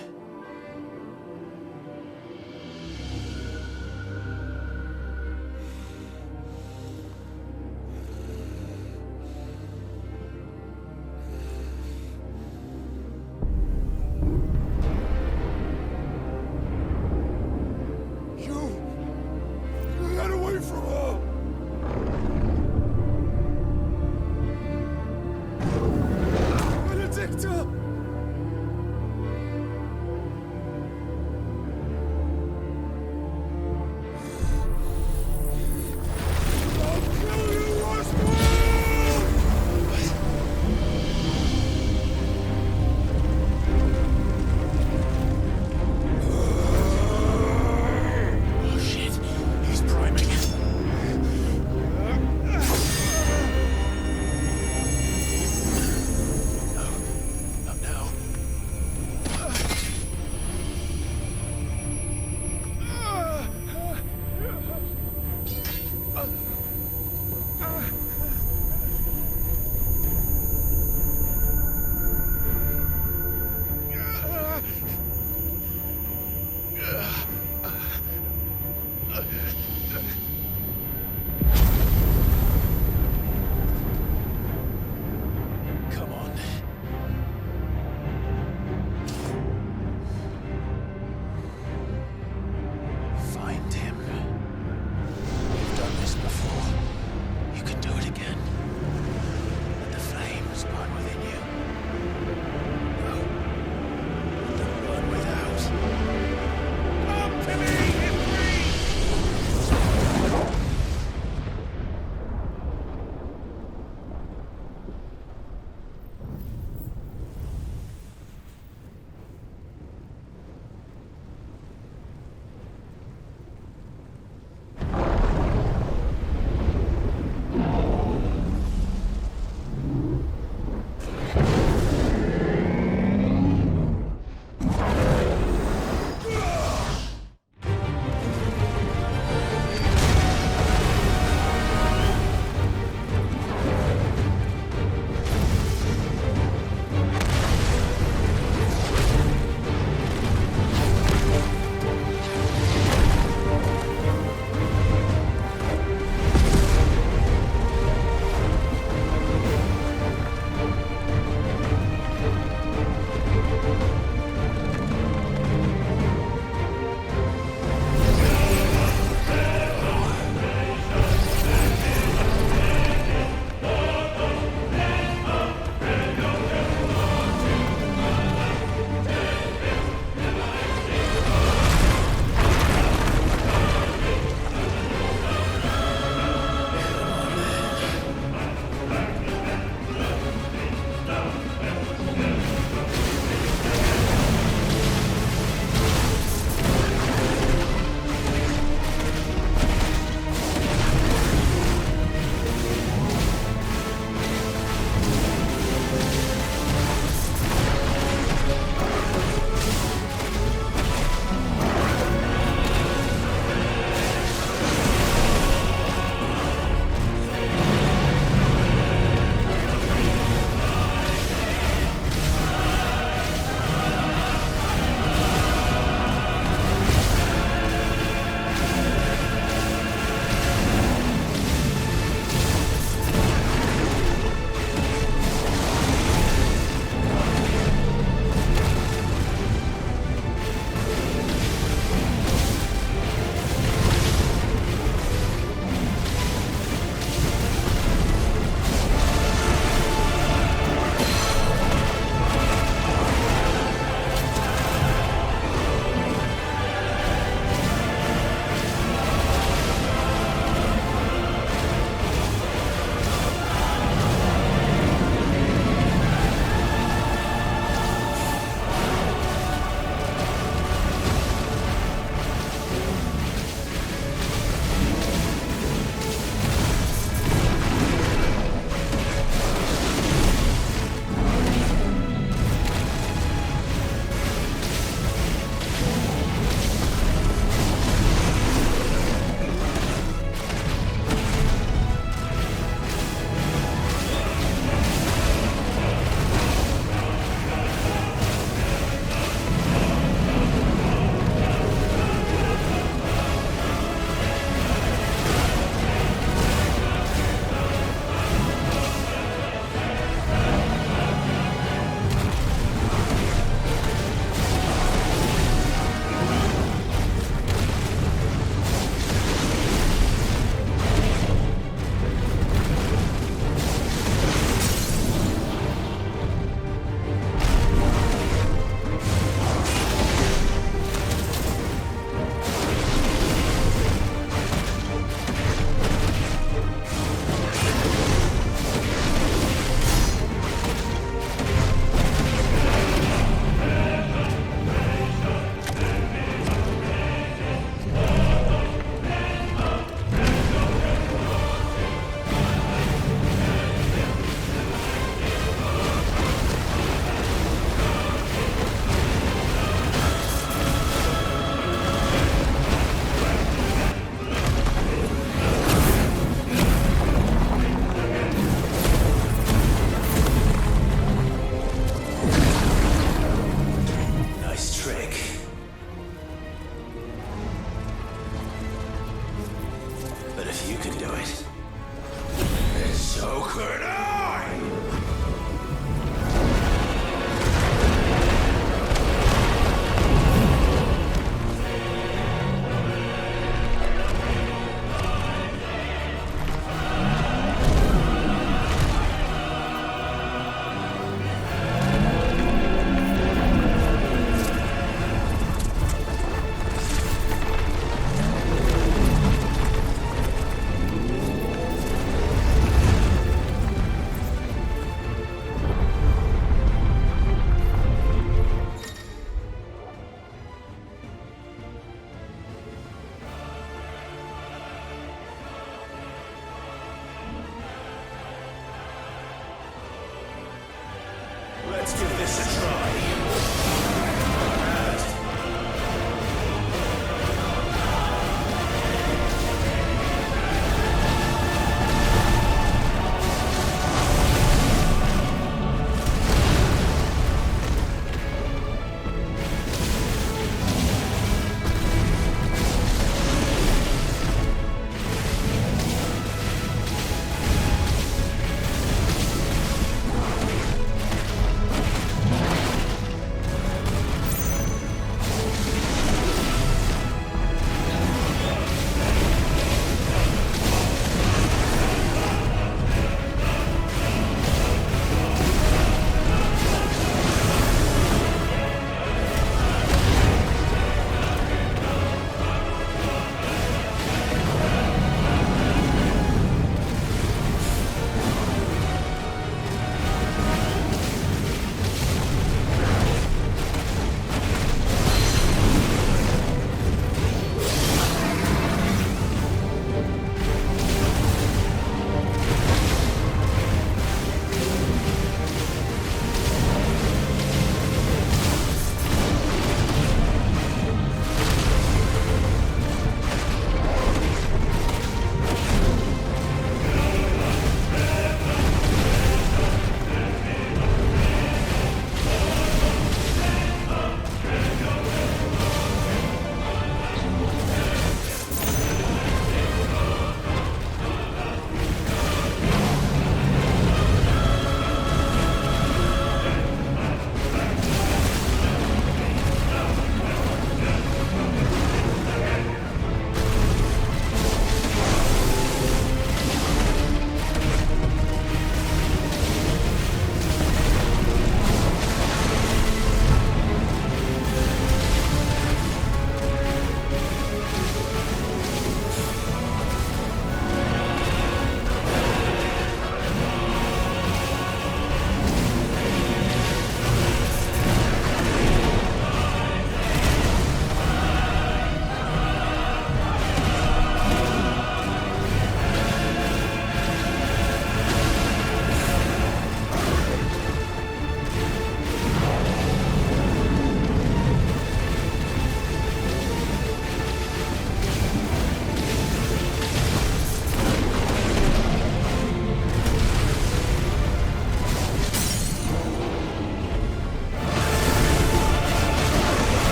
Speaker 2: Let's give this a try.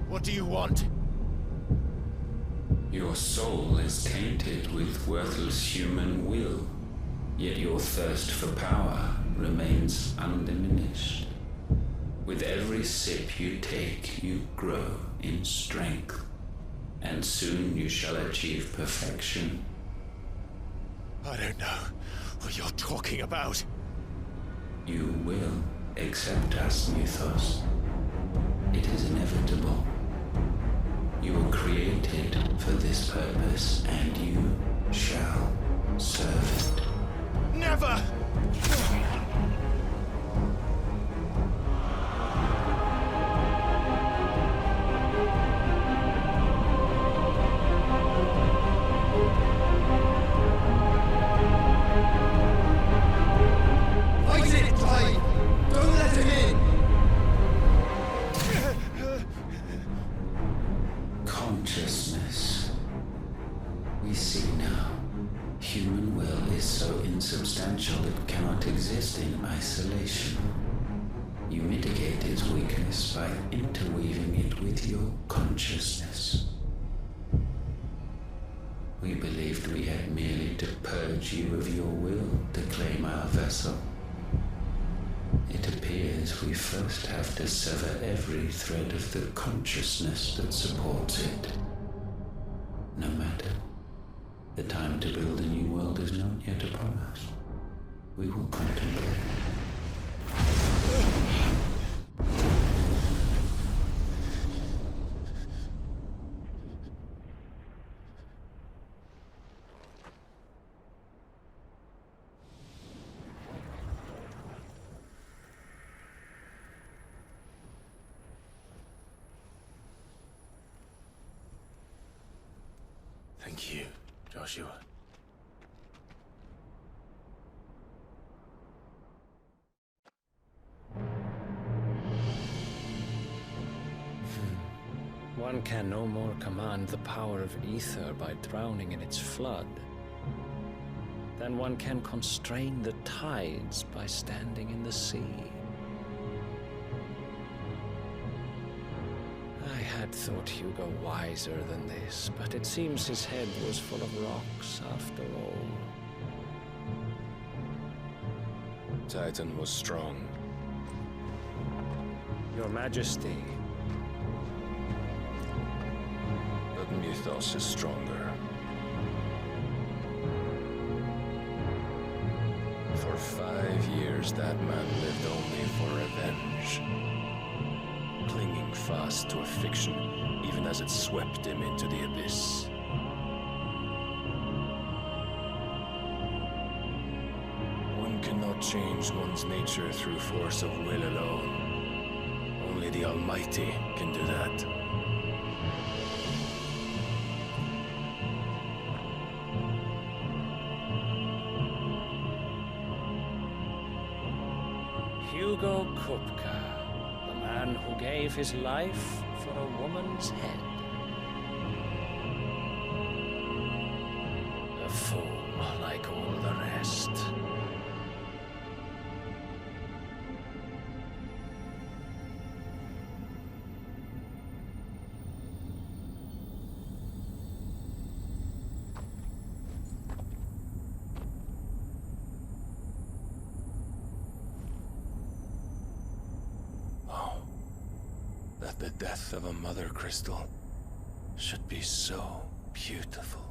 Speaker 9: What do you want?
Speaker 11: Your soul is tainted with worthless human will, yet your thirst for power remains undiminished. With every sip you take, you grow in strength, and soon you shall achieve perfection.
Speaker 9: I don't know what you're talking about.
Speaker 11: You will accept us, Mythos. It is inevitable. You were created for this purpose, and you shall serve it.
Speaker 9: Never!
Speaker 19: Fight it, Clyde! Don't let him in!
Speaker 11: Consciousness. We see now. Human will is so insubstantial it cannot exist in isolation. You mitigate its weakness by interweaving it with your consciousness. We believed we had merely to purge you of your will to claim our vessel. It appears we first have to sever every thread of the consciousness that supports it. No matter. The time to build a new world is not yet upon us. We will contemplate.
Speaker 2: Thank you, Joshua.
Speaker 8: One can no more command the power of ether by drowning in its flood than one can constrain the tides by standing in the sea. I had thought Hugo wiser than this, but it seems his head was full of rocks after all.
Speaker 18: Titan was strong.
Speaker 8: Your Majesty.
Speaker 18: But Mythos is stronger. For 5 years, that man lived only for revenge. Clinging fast to a fiction, even as it swept him into the abyss. One cannot change one's nature through force of will alone. Only the Almighty can do that.
Speaker 8: Hugo Kupka, the man who gave his life for a woman's head. A fool like all the rest.
Speaker 18: That the death of a mother crystal should be so beautiful.